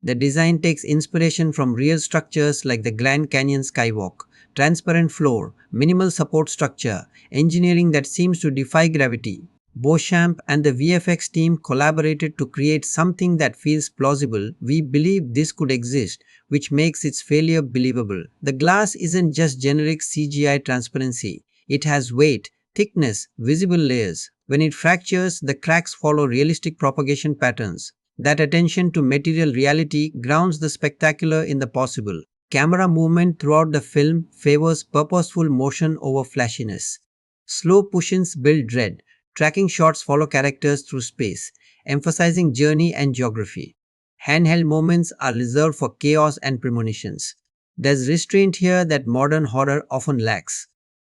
The design takes inspiration from real structures like the Grand Canyon Skywalk, transparent floor, minimal support structure, engineering that seems to defy gravity. Beauchamp and the VFX team collaborated to create something that feels plausible. We believe this could exist, which makes its failure believable. The glass isn't just generic CGI transparency. It has weight, thickness, visible layers. When it fractures, the cracks follow realistic propagation patterns. That attention to material reality grounds the spectacular in the possible. Camera movement throughout the film favors purposeful motion over flashiness. Slow push-ins build dread. Tracking shots follow characters through space, emphasizing journey and geography. Handheld moments are reserved for chaos and premonitions. There's restraint here that modern horror often lacks.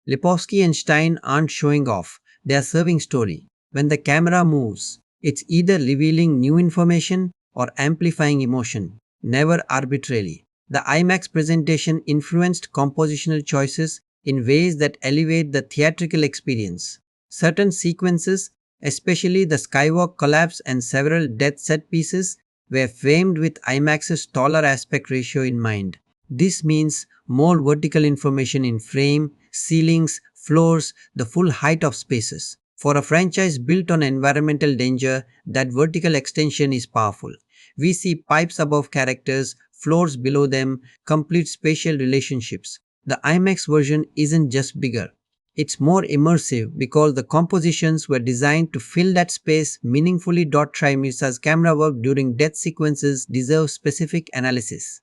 Lipovsky and Stein aren't showing off, they are serving story. When the camera moves, it's either revealing new information or amplifying emotion, never arbitrarily. The IMAX presentation influenced compositional choices in ways that elevate the theatrical experience. Certain sequences, especially the skywalk collapse and several death set pieces, were framed with IMAX's taller aspect ratio in mind. This means more vertical information in frame, ceilings, floors, the full height of spaces. For a franchise built on environmental danger, that vertical extension is powerful. We see pipes above characters, floors below them, complete spatial relationships. The IMAX version isn't just bigger. It's more immersive because the compositions were designed to fill that space meaningfully. Trimisa's camera work during death sequences deserves specific analysis.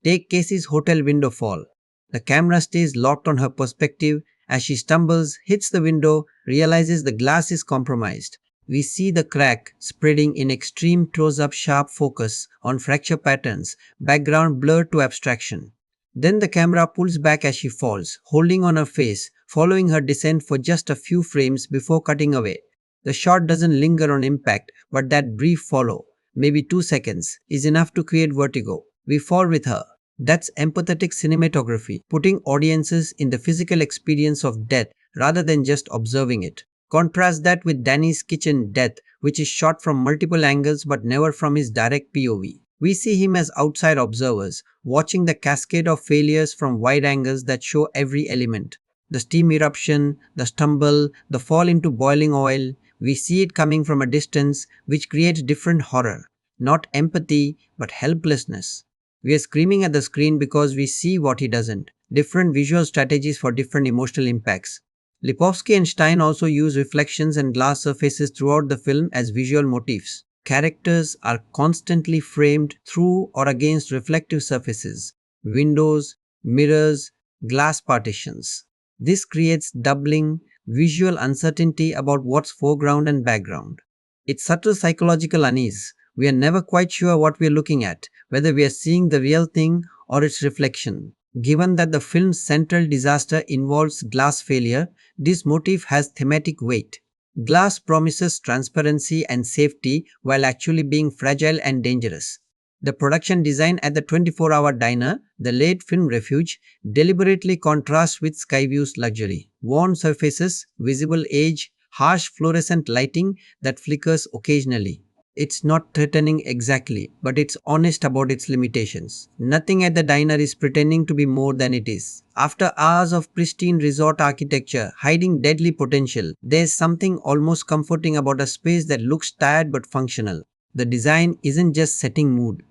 Take Casey's hotel window fall. The camera stays locked on her perspective as she stumbles, hits the window, realizes the glass is compromised. We see the crack spreading in extreme close-up sharp focus on fracture patterns, background blurred to abstraction. Then the camera pulls back as she falls, holding on her face, following her descent for just a few frames before cutting away. The shot doesn't linger on impact, but that brief follow, maybe 2 seconds, is enough to create vertigo. We fall with her. That's empathetic cinematography, putting audiences in the physical experience of death rather than just observing it. Contrast that with Danny's kitchen death, which is shot from multiple angles but never from his direct POV. We see him as outside observers, watching the cascade of failures from wide angles that show every element. The steam eruption, the stumble, the fall into boiling oil. We see it coming from a distance, which creates different horror. Not empathy, but helplessness. We are screaming at the screen because we see what he doesn't. Different visual strategies for different emotional impacts. Lipovsky and Stein also use reflections and glass surfaces throughout the film as visual motifs. Characters are constantly framed through or against reflective surfaces, windows, mirrors, glass partitions. This creates doubling, visual uncertainty about what's foreground and background. It's subtle psychological unease. We are never quite sure what we are looking at, whether we are seeing the real thing or its reflection. Given that the film's central disaster involves glass failure, this motif has thematic weight. Glass promises transparency and safety while actually being fragile and dangerous. The production design at the 24-hour diner, the late film refuge, deliberately contrasts with Skyview's luxury. Worn surfaces, visible age, harsh fluorescent lighting that flickers occasionally. It's not threatening exactly, but it's honest about its limitations. Nothing at the diner is pretending to be more than it is. After hours of pristine resort architecture hiding deadly potential, there's something almost comforting about a space that looks tired but functional. The design isn't just setting mood.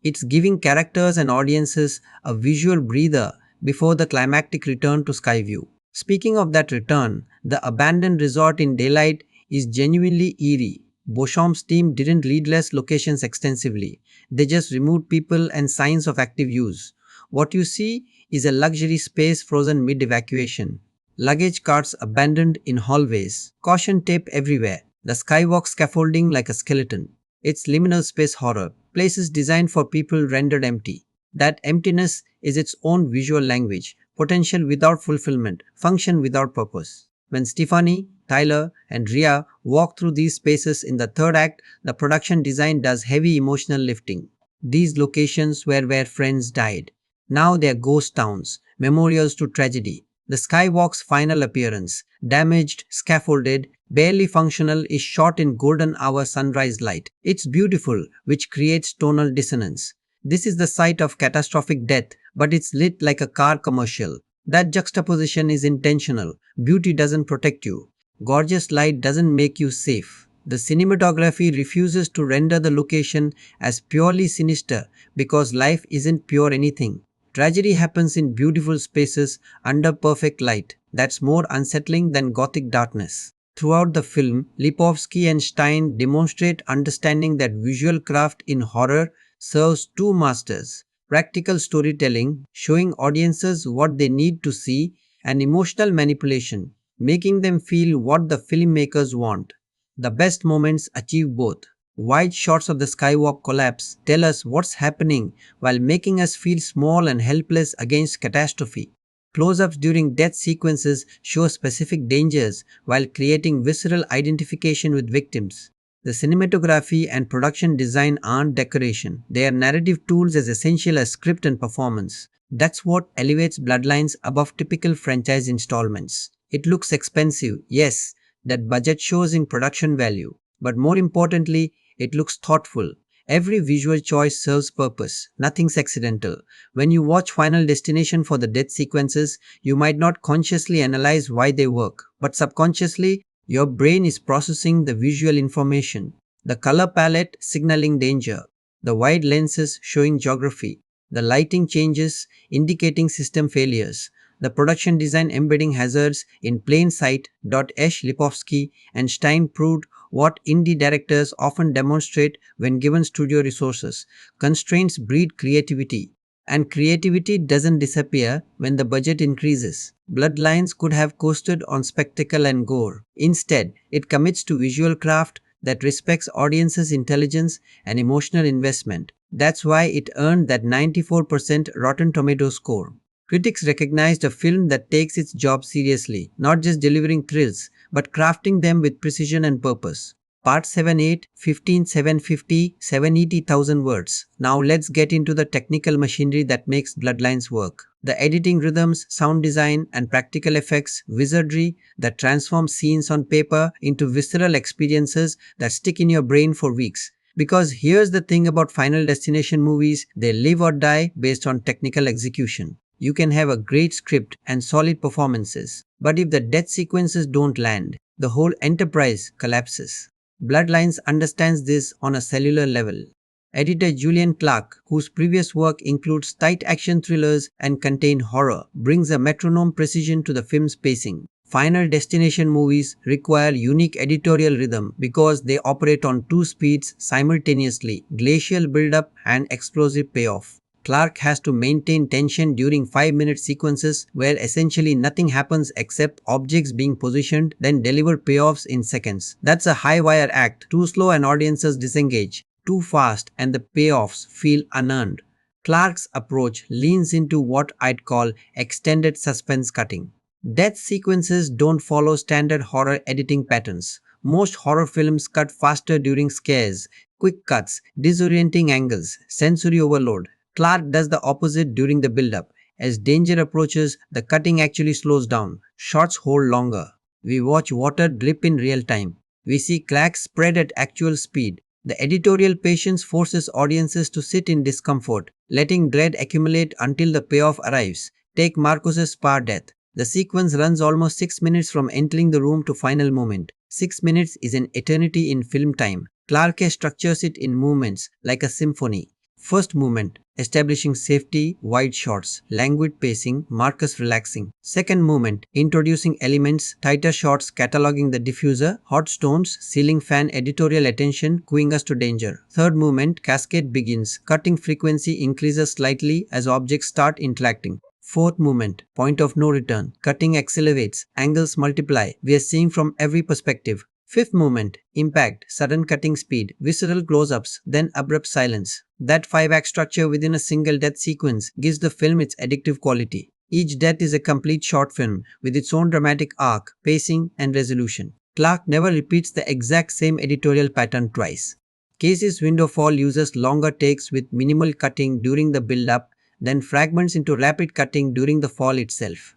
It's giving characters and audiences a visual breather before the climactic return to Skyview. Speaking of that return, the abandoned resort in daylight is genuinely eerie. Beauchamp's team didn't leadless locations extensively. They just removed people and signs of active use. What you see is a luxury space frozen mid-evacuation. Luggage carts abandoned in hallways. Caution tape everywhere. The skywalk scaffolding like a skeleton. It's liminal space horror. Places designed for people rendered empty. That emptiness is its own visual language. Potential without fulfillment. Function without purpose. When Stefani, Tyler, and Rhea walk through these spaces in the third act, the production design does heavy emotional lifting. These locations were where friends died. Now they are ghost towns, memorials to tragedy. The skywalk's final appearance, damaged, scaffolded, barely functional, is shot in golden hour sunrise light. It's beautiful, which creates tonal dissonance. This is the site of catastrophic death, but it's lit like a car commercial. That juxtaposition is intentional. Beauty doesn't protect you. Gorgeous light doesn't make you safe. The cinematography refuses to render the location as purely sinister because life isn't pure anything. Tragedy happens in beautiful spaces under perfect light. That's more unsettling than gothic darkness. Throughout the film, Lipovsky and Stein demonstrate understanding that visual craft in horror serves two masters: practical storytelling, showing audiences what they need to see, and emotional manipulation, making them feel what the filmmakers want. The best moments achieve both. Wide shots of the skywalk collapse tell us what's happening while making us feel small and helpless against catastrophe. Close-ups during death sequences show specific dangers while creating visceral identification with victims. The cinematography and production design aren't decoration. They are narrative tools as essential as script and performance. That's what elevates Bloodlines above typical franchise installments. It looks expensive, yes, that budget shows in production value. But more importantly, it looks thoughtful. Every visual choice serves purpose. Nothing's accidental. When you watch Final Destination for the death sequences, you might not consciously analyze why they work, but subconsciously, your brain is processing the visual information. The color palette signaling danger, the wide lenses showing geography, the lighting changes indicating system failures, the production design embedding hazards in plain sight. Lipovsky and Stein proved what indie directors often demonstrate when given studio resources. Constraints breed creativity, and creativity doesn't disappear when the budget increases. Bloodlines could have coasted on spectacle and gore. Instead, it commits to visual craft that respects audiences' intelligence and emotional investment. That's why it earned that 94% Rotten Tomatoes score. Critics recognized a film that takes its job seriously, not just delivering thrills, but crafting them with precision and purpose. Part 7-8, 15-750, 780,000 words. Now let's get into the technical machinery that makes Bloodlines work. The editing rhythms, sound design, and practical effects, wizardry that transform scenes on paper into visceral experiences that stick in your brain for weeks. Because here's the thing about Final Destination movies, they live or die based on technical execution. You can have a great script and solid performances, but if the death sequences don't land, the whole enterprise collapses. Bloodlines understands this on a cellular level. Editor Julian Clark, whose previous work includes tight action thrillers and contained horror, brings a metronome precision to the film's pacing. Final Destination movies require unique editorial rhythm because they operate on two speeds simultaneously: glacial build-up and explosive payoff. Clark has to maintain tension during 5-minute sequences where essentially nothing happens except objects being positioned, then deliver payoffs in seconds. That's a high-wire act. Too slow and audiences disengage. Too fast and the payoffs feel unearned. Clark's approach leans into what I'd call extended suspense cutting. Death sequences don't follow standard horror editing patterns. Most horror films cut faster during scares, quick cuts, disorienting angles, sensory overload. Clark does the opposite during the build-up. As danger approaches, the cutting actually slows down. Shots hold longer. We watch water drip in real time. We see cracks spread at actual speed. The editorial patience forces audiences to sit in discomfort, letting dread accumulate until the payoff arrives. Take Marcus's spa death. The sequence runs almost 6 minutes from entering the room to final moment. 6 minutes is an eternity in film time. Clarke structures it in movements, like a symphony. First movement, establishing safety, wide shots, languid pacing, Marcus relaxing. Second movement, introducing elements, tighter shots cataloging the diffuser, hot stones, ceiling fan editorial attention, cueing us to danger. Third movement, cascade begins, cutting frequency increases slightly as objects start interacting. Fourth movement, point of no return, cutting accelerates, angles multiply, we are seeing from every perspective. Fifth movement, impact, sudden cutting speed, visceral close-ups, then abrupt silence. That 5-act structure within a single death sequence gives the film its addictive quality. Each death is a complete short film with its own dramatic arc, pacing, and resolution. Clarke never repeats the exact same editorial pattern twice. Casey's window fall uses longer takes with minimal cutting during the build-up, then fragments into rapid cutting during the fall itself.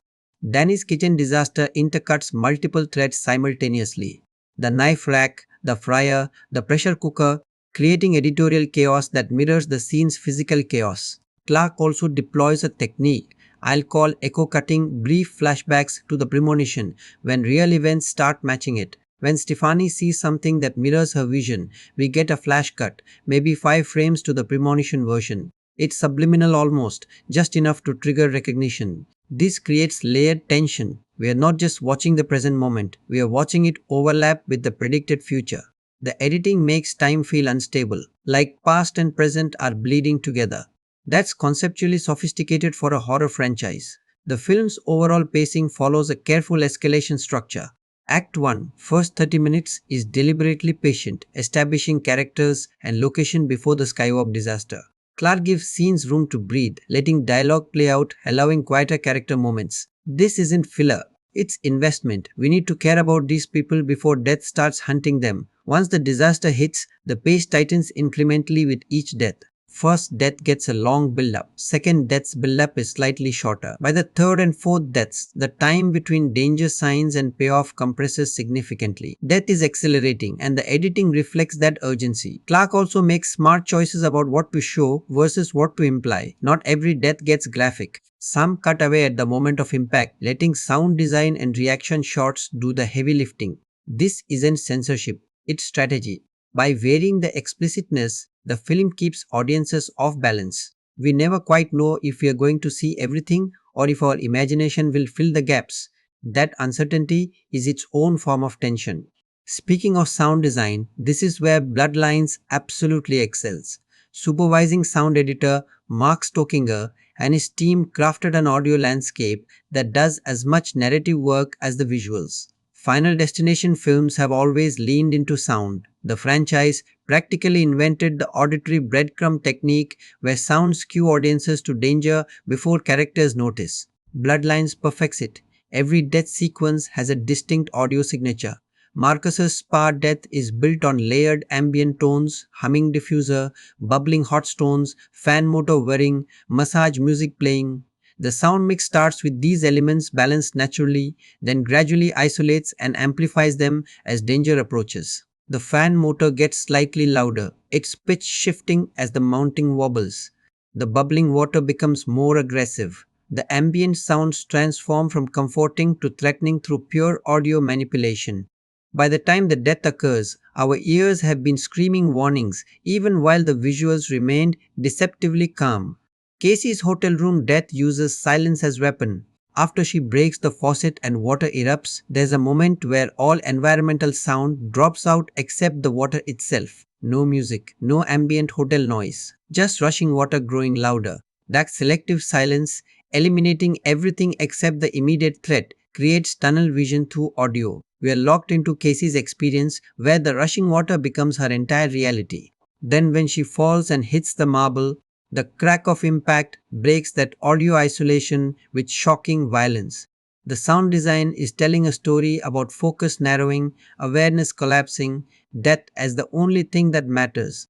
Danny's kitchen disaster intercuts multiple threads simultaneously. The knife rack, the fryer, the pressure cooker, creating editorial chaos that mirrors the scene's physical chaos. Clarke also deploys a technique I'll call echo cutting, brief flashbacks to the premonition when real events start matching it. When Stefani sees something that mirrors her vision, we get a flash cut, maybe 5 frames to the premonition version. It's subliminal almost, just enough to trigger recognition. This creates layered tension. We are not just watching the present moment, we are watching it overlap with the predicted future. The editing makes time feel unstable, like past and present are bleeding together. That's conceptually sophisticated for a horror franchise. The film's overall pacing follows a careful escalation structure. Act 1, first 30 minutes, is deliberately patient, establishing characters and location before the Skywarp disaster. Clarke gives scenes room to breathe, letting dialogue play out, allowing quieter character moments. This isn't filler, it's investment. We need to care about these people before death starts hunting them. Once the disaster hits, the pace tightens incrementally with each death. First death gets a long build-up. Second death's build-up is slightly shorter. By the third and fourth deaths, the time between danger signs and payoff compresses significantly. Death is accelerating, and the editing reflects that urgency. Clarke also makes smart choices about what to show versus what to imply. Not every death gets graphic. Some cut away at the moment of impact, letting sound design and reaction shots do the heavy lifting. This isn't censorship, it's strategy. By varying the explicitness, the film keeps audiences off balance. We never quite know if we are going to see everything or if our imagination will fill the gaps. That uncertainty is its own form of tension. Speaking of sound design, this is where Bloodlines absolutely excels. Supervising sound editor Mark Stokinger and his team crafted an audio landscape that does as much narrative work as the visuals. Final Destination films have always leaned into sound. The franchise practically invented the auditory breadcrumb technique where sounds cue audiences to danger before characters notice. Bloodlines perfects it. Every death sequence has a distinct audio signature. Marcus's spa death is built on layered ambient tones, humming diffuser, bubbling hot stones, fan motor whirring, massage music playing. The sound mix starts with these elements balanced naturally, then gradually isolates and amplifies them as danger approaches. The fan motor gets slightly louder, its pitch shifting as the mounting wobbles. The bubbling water becomes more aggressive. The ambient sounds transform from comforting to threatening through pure audio manipulation. By the time the death occurs, our ears have been screaming warnings, even while the visuals remained deceptively calm. Casey's hotel room death uses silence as weapon. After she breaks the faucet and water erupts, there's a moment where all environmental sound drops out except the water itself. No music, no ambient hotel noise, just rushing water growing louder. That selective silence, eliminating everything except the immediate threat, creates tunnel vision through audio. We are locked into Casey's experience where the rushing water becomes her entire reality. Then when she falls and hits the marble, the crack of impact breaks that audio isolation with shocking violence. The sound design is telling a story about focus narrowing, awareness collapsing, death as the only thing that matters.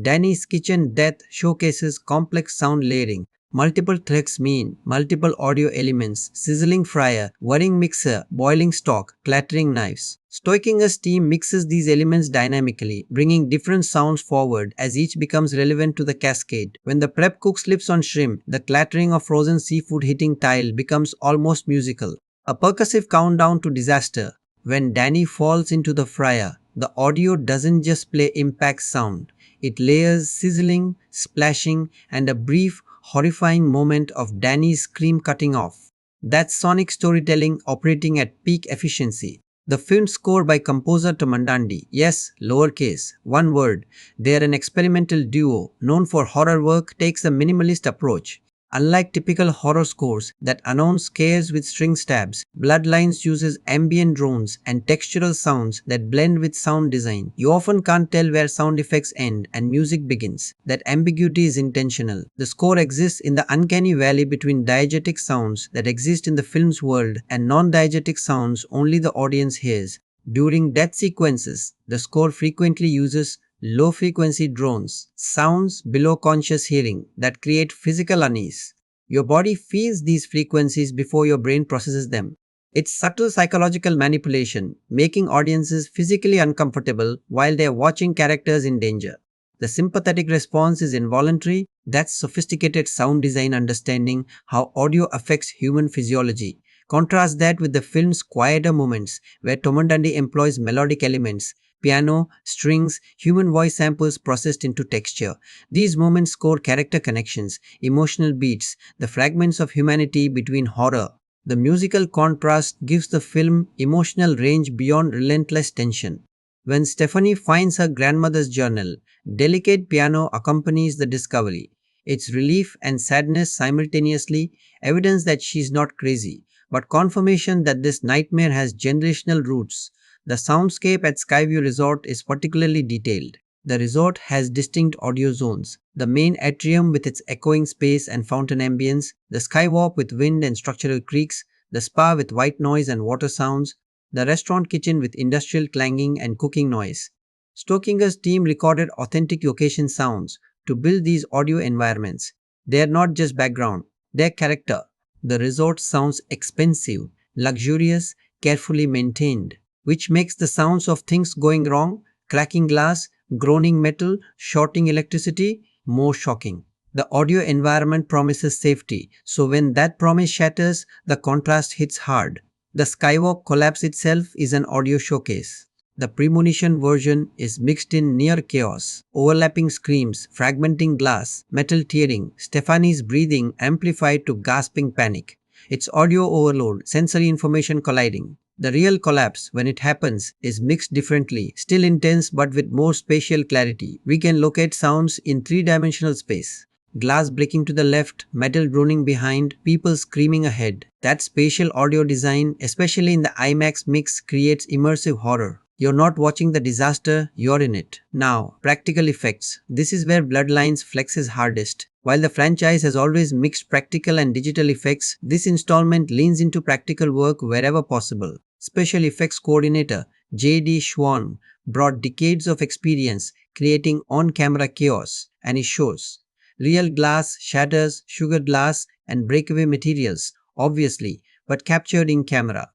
Danny's kitchen death showcases complex sound layering. Multiple tracks mean multiple audio elements, sizzling fryer, whirring mixer, boiling stock, clattering knives. Stoikinger's team mixes these elements dynamically, bringing different sounds forward as each becomes relevant to the cascade. When the prep cook slips on shrimp, the clattering of frozen seafood hitting tile becomes almost musical. A percussive countdown to disaster. When Danny falls into the fryer, the audio doesn't just play impact sound. It layers sizzling, splashing, and a brief, horrifying moment of Danny's scream cutting off. That's sonic storytelling operating at peak efficiency. The film score by composer Tomandandi, yes, lowercase, one word. They're an experimental duo known for horror work, takes a minimalist approach. Unlike typical horror scores that announce scares with string stabs, Bloodlines uses ambient drones and textural sounds that blend with sound design. You often can't tell where sound effects end and music begins. That ambiguity is intentional. The score exists in the uncanny valley between diegetic sounds that exist in the film's world and non-diegetic sounds only the audience hears. During death sequences, the score frequently uses low-frequency drones, sounds below conscious hearing that create physical unease. Your body feels these frequencies before your brain processes them. It's subtle psychological manipulation, making audiences physically uncomfortable while they are watching characters in danger. The sympathetic response is involuntary. That's sophisticated sound design understanding how audio affects human physiology. Contrast that with the film's quieter moments, where Tomandandi employs melodic elements, piano, strings, human voice samples processed into texture. These moments score character connections, emotional beats, the fragments of humanity between horror. The musical contrast gives the film emotional range beyond relentless tension. When Stefani finds her grandmother's journal, delicate piano accompanies the discovery. It's relief and sadness simultaneously, evidence that she's not crazy, but confirmation that this nightmare has generational roots. The soundscape at Skyview Resort is particularly detailed. The resort has distinct audio zones. The main atrium with its echoing space and fountain ambience, the skywalk with wind and structural creaks, the spa with white noise and water sounds, the restaurant kitchen with industrial clanging and cooking noise. Stokinger's team recorded authentic location sounds to build these audio environments. They are not just background, they're character. The resort sounds expensive, luxurious, carefully maintained, which makes the sounds of things going wrong, cracking glass, groaning metal, shorting electricity, more shocking. The audio environment promises safety, so when that promise shatters, the contrast hits hard. The skywalk collapse itself is an audio showcase. The premonition version is mixed in near chaos, overlapping screams, fragmenting glass, metal tearing, Stefani's breathing amplified to gasping panic. It's audio overload, sensory information colliding. The real collapse, when it happens, is mixed differently, still intense but with more spatial clarity. We can locate sounds in three-dimensional space. Glass breaking to the left, metal droning behind, people screaming ahead. That spatial audio design, especially in the IMAX mix, creates immersive horror. You're not watching the disaster, you're in it. Now, practical effects. This is where Bloodlines flexes hardest. While the franchise has always mixed practical and digital effects, this installment leans into practical work wherever possible. Special effects coordinator J.D. Schwann brought decades of experience creating on-camera chaos, and it shows. Real glass shatters, sugar glass, and breakaway materials, obviously, but captured in camera.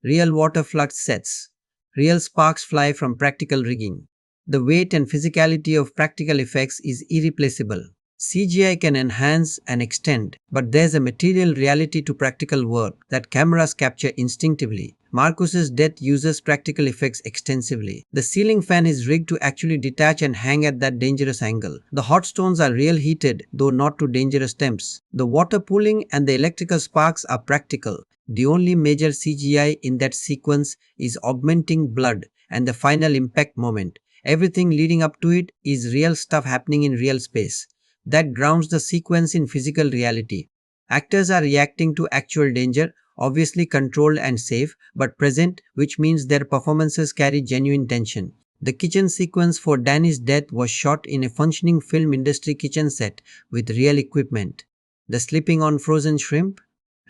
Real water flood sets. Real sparks fly from practical rigging. The weight and physicality of practical effects is irreplaceable. CGI can enhance and extend, but there's a material reality to practical work that cameras capture instinctively. Marcus's death uses practical effects extensively. The ceiling fan is rigged to actually detach and hang at that dangerous angle. The hot stones are real heated, though not to dangerous temps. The water pooling and the electrical sparks are practical. The only major CGI in that sequence is augmenting blood and the final impact moment. Everything leading up to it is real stuff happening in real space. That grounds the sequence in physical reality. Actors are reacting to actual danger, obviously controlled and safe, but present, which means their performances carry genuine tension. The kitchen sequence for Danny's death was shot in a functioning film industry kitchen set with real equipment. The slipping on frozen shrimp?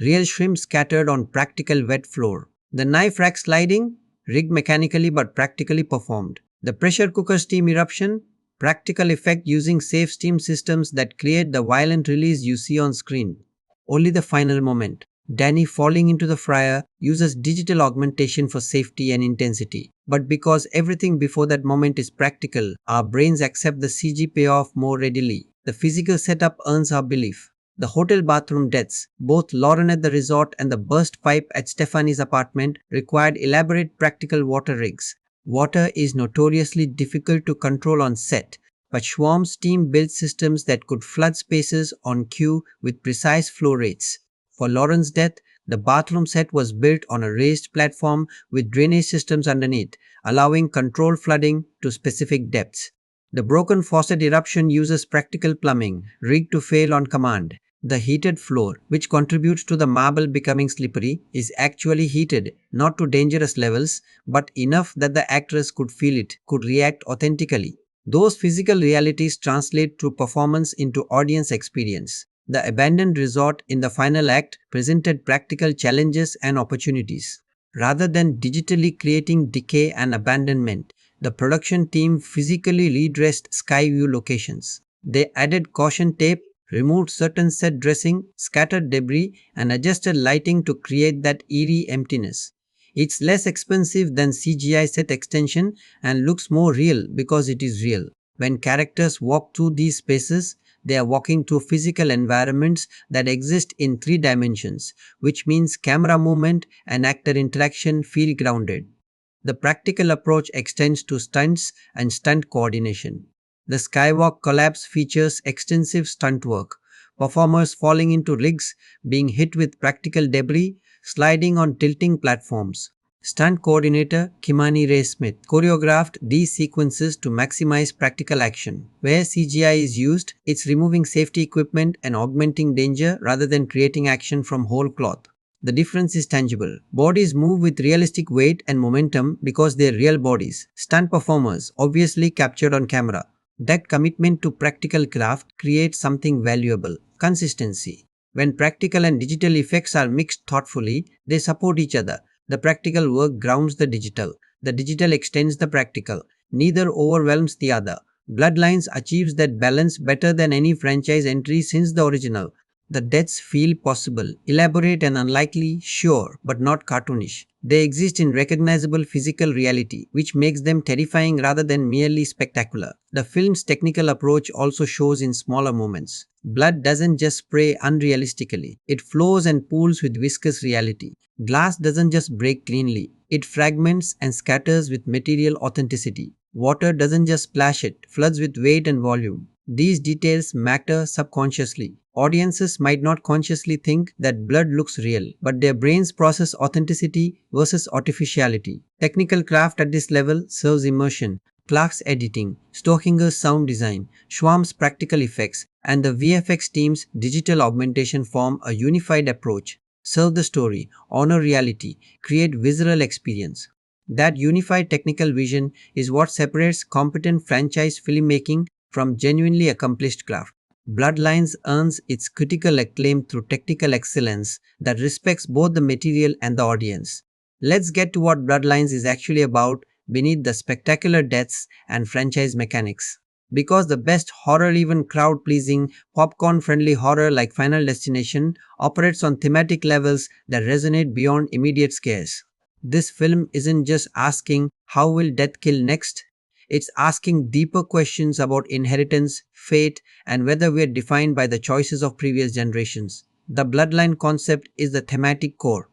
Real shrimp scattered on practical wet floor. The knife rack sliding? Rigged mechanically but practically performed. The pressure cooker steam eruption? Practical effect using safe steam systems that create the violent release you see on screen. Only the final moment. Danny falling into the fryer uses digital augmentation for safety and intensity. But because everything before that moment is practical, our brains accept the CG payoff more readily. The physical setup earns our belief. The hotel bathroom deaths, both Lauren at the resort and the burst pipe at Stefani's apartment, required elaborate practical water rigs. Water is notoriously difficult to control on set, but Schwarm's team built systems that could flood spaces on cue with precise flow rates. For Lauren's death, the bathroom set was built on a raised platform with drainage systems underneath, allowing controlled flooding to specific depths. The broken faucet eruption uses practical plumbing, rigged to fail on command. The heated floor, which contributes to the marble becoming slippery, is actually heated, not to dangerous levels, but enough that the actress could feel it, could react authentically. Those physical realities translate through performance into audience experience. The abandoned resort in the final act presented practical challenges and opportunities. Rather than digitally creating decay and abandonment, the production team physically redressed Skyview locations. They added caution tape, removed certain set dressing, scattered debris, and adjusted lighting to create that eerie emptiness. It's less expensive than CGI set extension and looks more real because it is real. When characters walk through these spaces, they are walking through physical environments that exist in 3 dimensions, which means camera movement and actor interaction feel grounded. The practical approach extends to stunts and stunt coordination. The skywalk collapse features extensive stunt work, performers falling into rigs, being hit with practical debris, sliding on tilting platforms. Stunt coordinator Kimani Ray Smith choreographed these sequences to maximize practical action. Where CGI is used, it's removing safety equipment and augmenting danger rather than creating action from whole cloth. The difference is tangible. Bodies move with realistic weight and momentum because they're real bodies. Stunt performers, obviously captured on camera. That commitment to practical craft creates something valuable: consistency. When practical and digital effects are mixed thoughtfully, they support each other. The practical work grounds the digital extends the practical. Neither overwhelms the other. Bloodlines achieves that balance better than any franchise entry since the original. The deaths feel possible, elaborate and unlikely, sure, but not cartoonish. They exist in recognizable physical reality, which makes them terrifying rather than merely spectacular. The film's technical approach also shows in smaller moments. Blood doesn't just spray unrealistically. It flows and pools with viscous reality. Glass doesn't just break cleanly. It fragments and scatters with material authenticity. Water doesn't just splash, it floods with weight and volume. These details matter subconsciously. Audiences might not consciously think that blood looks real, but their brains process authenticity versus artificiality. Technical craft at this level serves immersion. Clark's editing, Stohinger's sound design, Schwarm's practical effects, and the VFX team's digital augmentation form a unified approach. Serve the story, honor reality, create visceral experience. That unified technical vision is what separates competent franchise filmmaking from genuinely accomplished craft. Bloodlines earns its critical acclaim through technical excellence that respects both the material and the audience. Let's get to what Bloodlines is actually about beneath the spectacular deaths and franchise mechanics. Because the best horror, even crowd-pleasing, popcorn-friendly horror like Final Destination, operates on thematic levels that resonate beyond immediate scares. This film isn't just asking, how will death kill next? It's asking deeper questions about inheritance, fate, and whether we're defined by the choices of previous generations. The bloodline concept is the thematic core.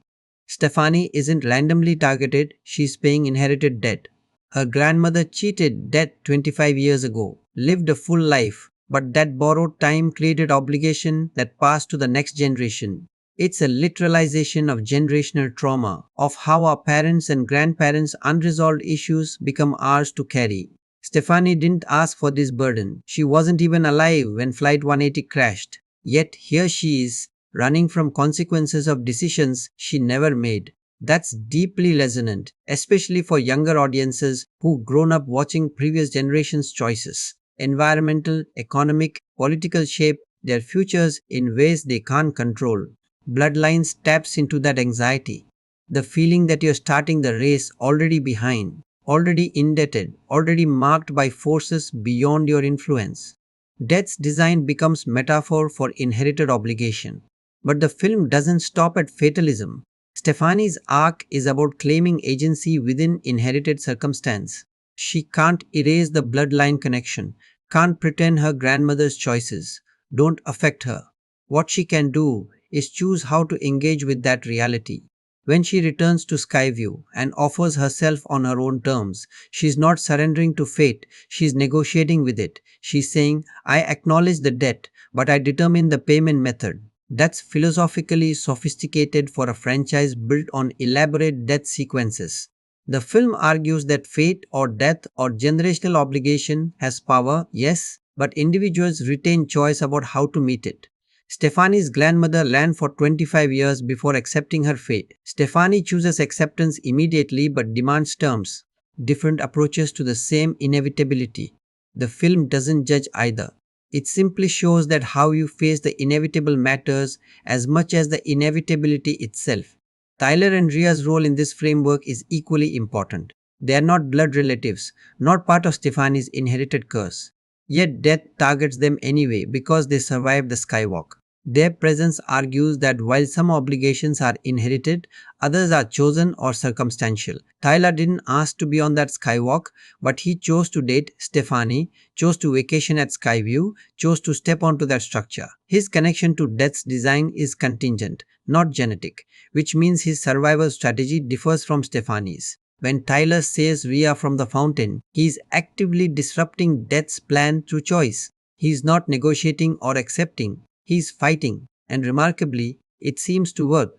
Stefani isn't randomly targeted, she's paying inherited debt. Her grandmother cheated death 25 years ago, lived a full life, but that borrowed time created obligation that passed to the next generation. It's a literalization of generational trauma, of how our parents' and grandparents' unresolved issues become ours to carry. Stefani didn't ask for this burden. She wasn't even alive when Flight 180 crashed. Yet here she is, running from consequences of decisions she never made. That's deeply resonant, especially for younger audiences who've grown up watching previous generations' choices. Environmental, economic, political shape their futures in ways they can't control. Bloodlines taps into that anxiety, the feeling that you're starting the race already behind. already indebted, already marked by forces beyond your influence. Death's design becomes metaphor for inherited obligation. But the film doesn't stop at fatalism. Stefani's arc is about claiming agency within inherited circumstance. She can't erase the bloodline connection, can't pretend her grandmother's choices don't affect her. What she can do is choose how to engage with that reality. When she returns to Skyview and offers herself on her own terms, she's not surrendering to fate, she's negotiating with it. She's saying, I acknowledge the debt, but I determine the payment method. That's philosophically sophisticated for a franchise built on elaborate death sequences. The film argues that fate or death or generational obligation has power, yes, but individuals retain choice about how to meet it. Stefani's grandmother ran for 25 years before accepting her fate. Stefani chooses acceptance immediately but demands terms, different approaches to the same inevitability. The film doesn't judge either. It simply shows that how you face the inevitable matters as much as the inevitability itself. Tyler and Rhea's role in this framework is equally important. They are not blood relatives, not part of Stefani's inherited curse. Yet death targets them anyway because they survived the skywalk. Their presence argues that while some obligations are inherited, others are chosen or circumstantial. Tyler didn't ask to be on that skywalk, but he chose to date Stefani, chose to vacation at Skyview, chose to step onto that structure. His connection to death's design is contingent, not genetic, which means his survival strategy differs from Stefani's. When Tyler saves Rhea from the fountain, he is actively disrupting death's plan through choice. He is not negotiating or accepting, he is fighting, and remarkably, it seems to work.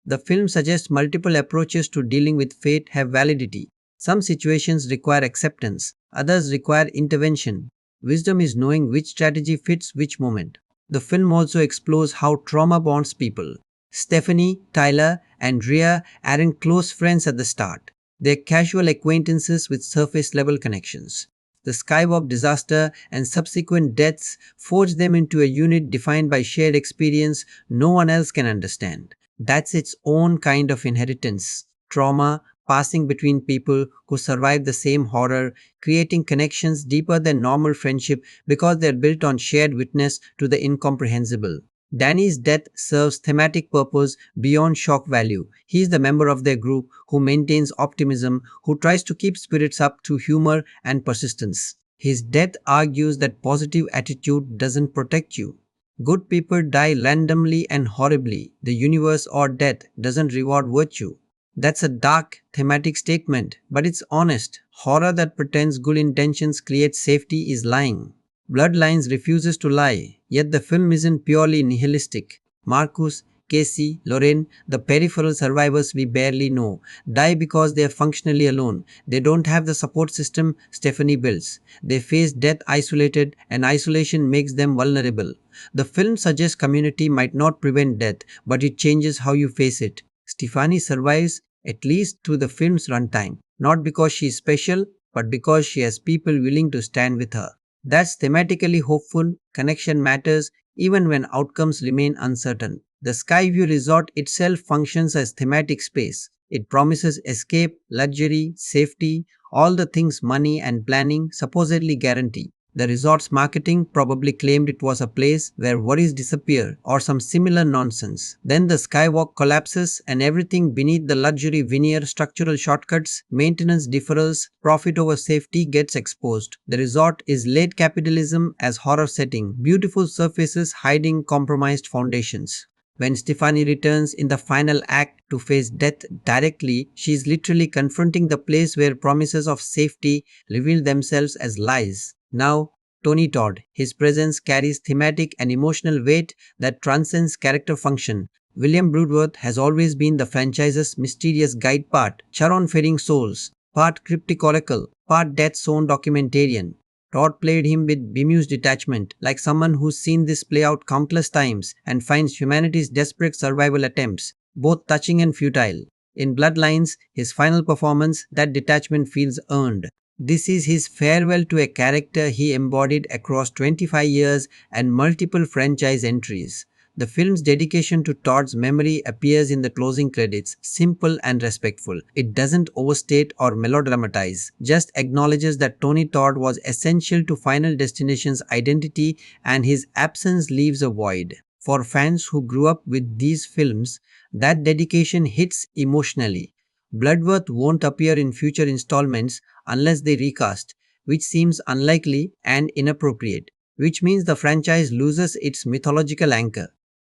The film suggests multiple approaches to dealing with fate have validity. Some situations require acceptance, others require intervention. Wisdom is knowing which strategy fits which moment. The film also explores how trauma bonds people. Stefani, Tyler, and Rhea aren't close friends at the start. They're casual acquaintances with surface-level connections. The Skywalk disaster and subsequent deaths forge them into a unit defined by shared experience no one else can understand. That's its own kind of inheritance. Trauma passing between people who survive the same horror, creating connections deeper than normal friendship because they're built on shared witness to the incomprehensible. Danny's death serves thematic purpose beyond shock value. He is the member of their group who maintains optimism, who tries to keep spirits up through humor and persistence. His death argues that positive attitude doesn't protect you. Good people die randomly and horribly. The universe or death doesn't reward virtue. That's a dark, thematic statement, but it's honest. Horror that pretends good intentions create safety is lying. Bloodlines refuses to lie, yet the film isn't purely nihilistic. Marcus, Casey, Lorraine, the peripheral survivors we barely know, die because they are functionally alone. They don't have the support system Stefani builds. They face death isolated, and isolation makes them vulnerable. The film suggests community might not prevent death, but it changes how you face it. Stefani survives, at least through the film's runtime, not because she is special, but because she has people willing to stand with her. That's thematically hopeful. Connection matters even when outcomes remain uncertain. The Skyview Resort itself functions as thematic space. It promises escape, luxury, safety, all the things money and planning supposedly guarantee. The resort's marketing probably claimed it was a place where worries disappear or some similar nonsense. Then the skywalk collapses and everything beneath the luxury veneer, structural shortcuts, maintenance deferrals, profit over safety gets exposed. The resort is late capitalism as horror setting, beautiful surfaces hiding compromised foundations. When Stefani returns in the final act to face death directly, she is literally confronting the place where promises of safety reveal themselves as lies. Now, Tony Todd, his presence carries thematic and emotional weight that transcends character function. William Broodworth has always been the franchise's mysterious guide, part Charon-faring souls, part cryptic oracle, part death-zone documentarian. Todd played him with bemused detachment, like someone who's seen this play out countless times and finds humanity's desperate survival attempts both touching and futile. In Bloodlines, his final performance, that detachment feels earned. This is his farewell to a character he embodied across 25 years and multiple franchise entries. The film's dedication to Todd's memory appears in the closing credits, simple and respectful. It doesn't overstate or melodramatize, just acknowledges that Tony Todd was essential to Final Destination's identity and his absence leaves a void. For fans who grew up with these films, that dedication hits emotionally. Bloodworth won't appear in future installments unless they recast, which seems unlikely and inappropriate, which means the franchise loses its mythological anchor.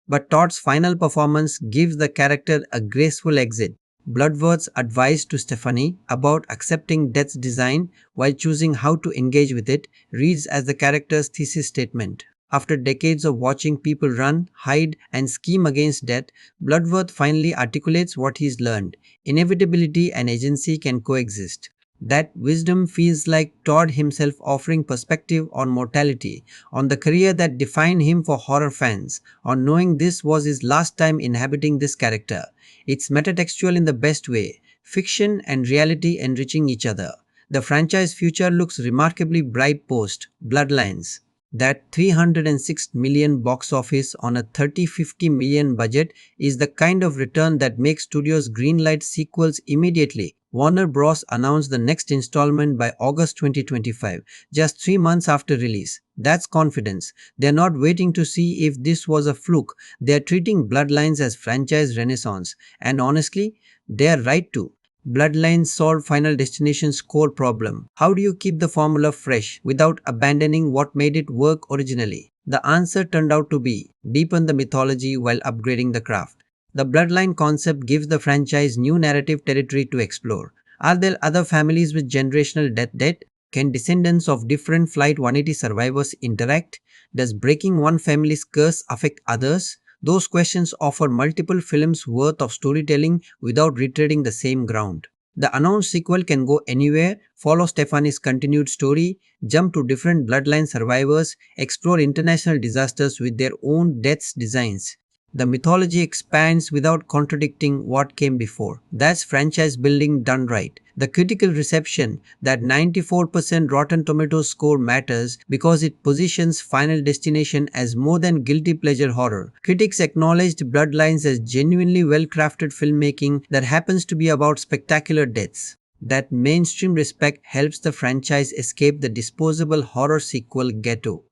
But Todd's final performance gives the character a graceful exit. Bloodworth's advice to Stefani about accepting death's design while choosing how to engage with it reads as the character's thesis statement. After decades of watching people run, hide, and scheme against death, Bloodworth finally articulates what he's learned. Inevitability and agency can coexist. That wisdom feels like Todd himself offering perspective on mortality, on the career that defined him for horror fans, on knowing this was his last time inhabiting this character. It's metatextual in the best way, fiction and reality enriching each other. The franchise future looks remarkably bright post Bloodlines. That $306 million box office on a $30-50 million budget is the kind of return that makes studios greenlight sequels immediately. Warner Bros. Announced the next installment by August 2025, just 3 months after release. That's confidence. They're not waiting to see if this was a fluke. They're treating Bloodlines as franchise renaissance. And honestly, they're right to. Bloodlines solved Final Destination's core problem. How do you keep the formula fresh without abandoning what made it work originally? The answer turned out to be deepen the mythology while upgrading the craft. The Bloodline concept gives the franchise new narrative territory to explore. Are there other families with generational death debt? Can descendants of different Flight 180 survivors interact? Does breaking one family's curse affect others? Those questions offer multiple films worth of storytelling without retreading the same ground. The announced sequel can go anywhere, follow Stefani's continued story, jump to different Bloodline survivors, explore international disasters with their own death's designs. The mythology expands without contradicting what came before. That's franchise building done right. The critical reception, that 94% Rotten Tomatoes score matters because it positions Final Destination as more than guilty pleasure horror. Critics acknowledged Bloodlines as genuinely well-crafted filmmaking that happens to be about spectacular deaths. That mainstream respect helps the franchise escape the disposable horror sequel ghetto.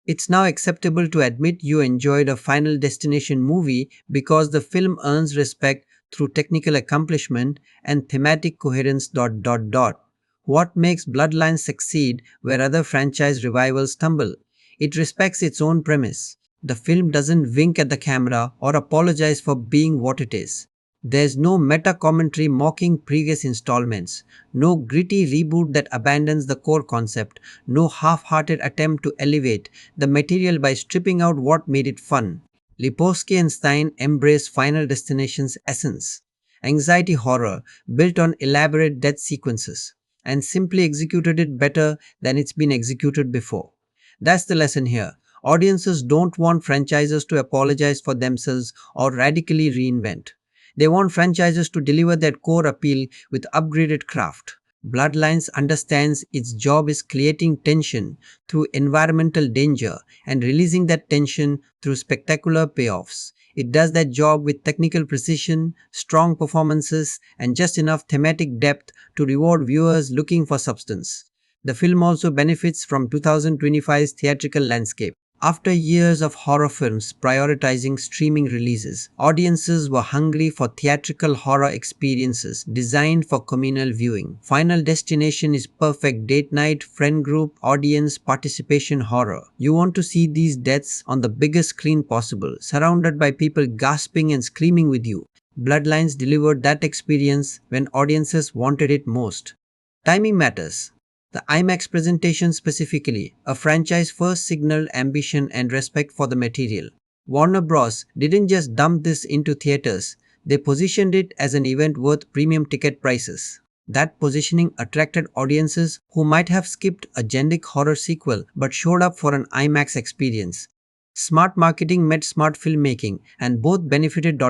It's now acceptable to admit you enjoyed a Final Destination movie because the film earns respect through technical accomplishment and thematic coherence. What makes Bloodlines succeed where other franchise revivals stumble? It respects its own premise. The film doesn't wink at the camera or apologize for being what it is. There's no meta-commentary mocking previous installments, no gritty reboot that abandons the core concept, no half-hearted attempt to elevate the material by stripping out what made it fun. Lipovsky and Stein embrace Final Destination's essence, anxiety horror built on elaborate death sequences, and simply executed it better than it's been executed before. That's the lesson here. Audiences don't want franchises to apologize for themselves or radically reinvent. They want franchises to deliver their core appeal with upgraded craft. Bloodlines understands its job is creating tension through environmental danger and releasing that tension through spectacular payoffs. It does that job with technical precision, strong performances, and just enough thematic depth to reward viewers looking for substance. The film also benefits from 2025's theatrical landscape. After years of horror films prioritizing streaming releases, audiences were hungry for theatrical horror experiences designed for communal viewing. Final Destination is perfect date night, friend group, audience participation horror. You want to see these deaths on the biggest screen possible, surrounded by people gasping and screaming with you. Bloodlines delivered that experience when audiences wanted it most. Timing matters. The IMAX presentation specifically, a franchise first signaled ambition and respect for the material. Warner Bros. Didn't just dump this into theaters, they positioned it as an event worth premium ticket prices. That positioning attracted audiences who might have skipped a generic horror sequel but showed up for an IMAX experience. Smart marketing met smart filmmaking, and both benefited.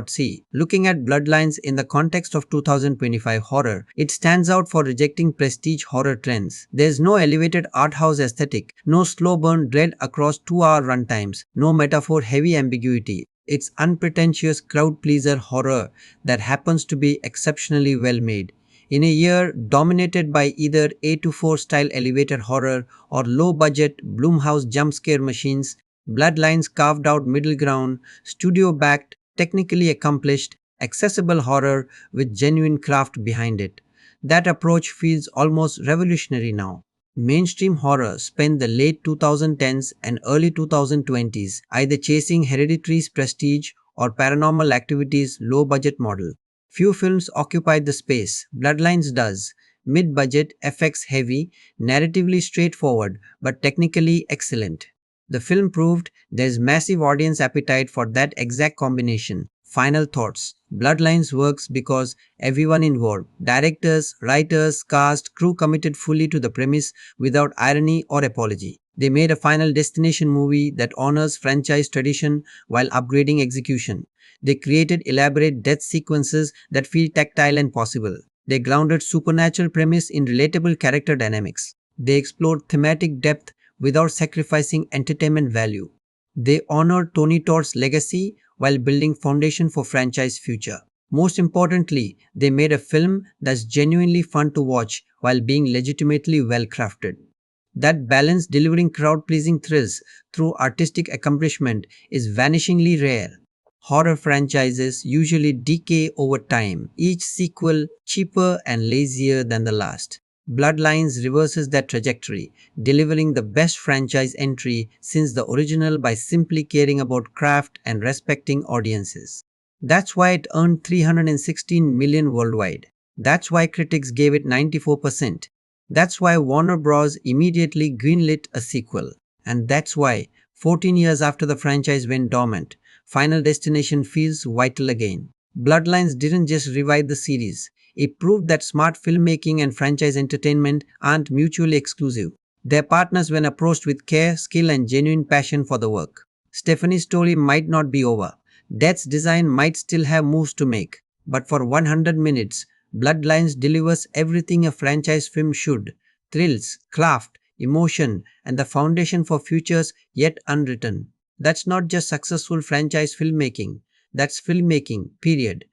Looking at Bloodlines in the context of 2025 horror, it stands out for rejecting prestige horror trends. There's no elevated art house aesthetic, no slow burn dread across 2-hour runtimes, no metaphor-heavy ambiguity. It's unpretentious crowd-pleaser horror that happens to be exceptionally well made. In a year dominated by either A24 style elevator horror or low-budget Blumhouse jump scare machines, Bloodlines carved out middle ground, studio-backed, technically accomplished, accessible horror with genuine craft behind it. That approach feels almost revolutionary now. Mainstream horror spent the late 2010s and early 2020s either chasing Hereditary's prestige or Paranormal Activity's low-budget model. Few films occupied the space. Bloodlines does. Mid-budget, effects-heavy, narratively straightforward, but technically excellent. The film proved there's massive audience appetite for that exact combination. Final thoughts. Bloodlines works because everyone involved, directors, writers, cast, crew committed fully to the premise without irony or apology. They made a Final Destination movie that honors franchise tradition while upgrading execution. They created elaborate death sequences that feel tactile and possible. They grounded supernatural premise in relatable character dynamics. They explored thematic depth without sacrificing entertainment value. They honored Tony Todd's legacy while building foundation for franchise future. Most importantly, they made a film that's genuinely fun to watch while being legitimately well crafted. That balance, delivering crowd-pleasing thrills through artistic accomplishment, is vanishingly rare. Horror franchises usually decay over time, each sequel cheaper and lazier than the last. Bloodlines reverses that trajectory, delivering the best franchise entry since the original by simply caring about craft and respecting audiences. That's why it earned 316 million worldwide. That's why critics gave it 94%. That's why Warner Bros. Immediately greenlit a sequel. And that's why, 14 years after the franchise went dormant, Final Destination feels vital again. Bloodlines didn't just revive the series. It proved that smart filmmaking and franchise entertainment aren't mutually exclusive. They're partners when approached with care, skill, and genuine passion for the work. Stefani's story might not be over. Death's design might still have moves to make. But for 100 minutes, Bloodlines delivers everything a franchise film should. Thrills, craft, emotion, and the foundation for futures yet unwritten. That's not just successful franchise filmmaking. That's filmmaking, period.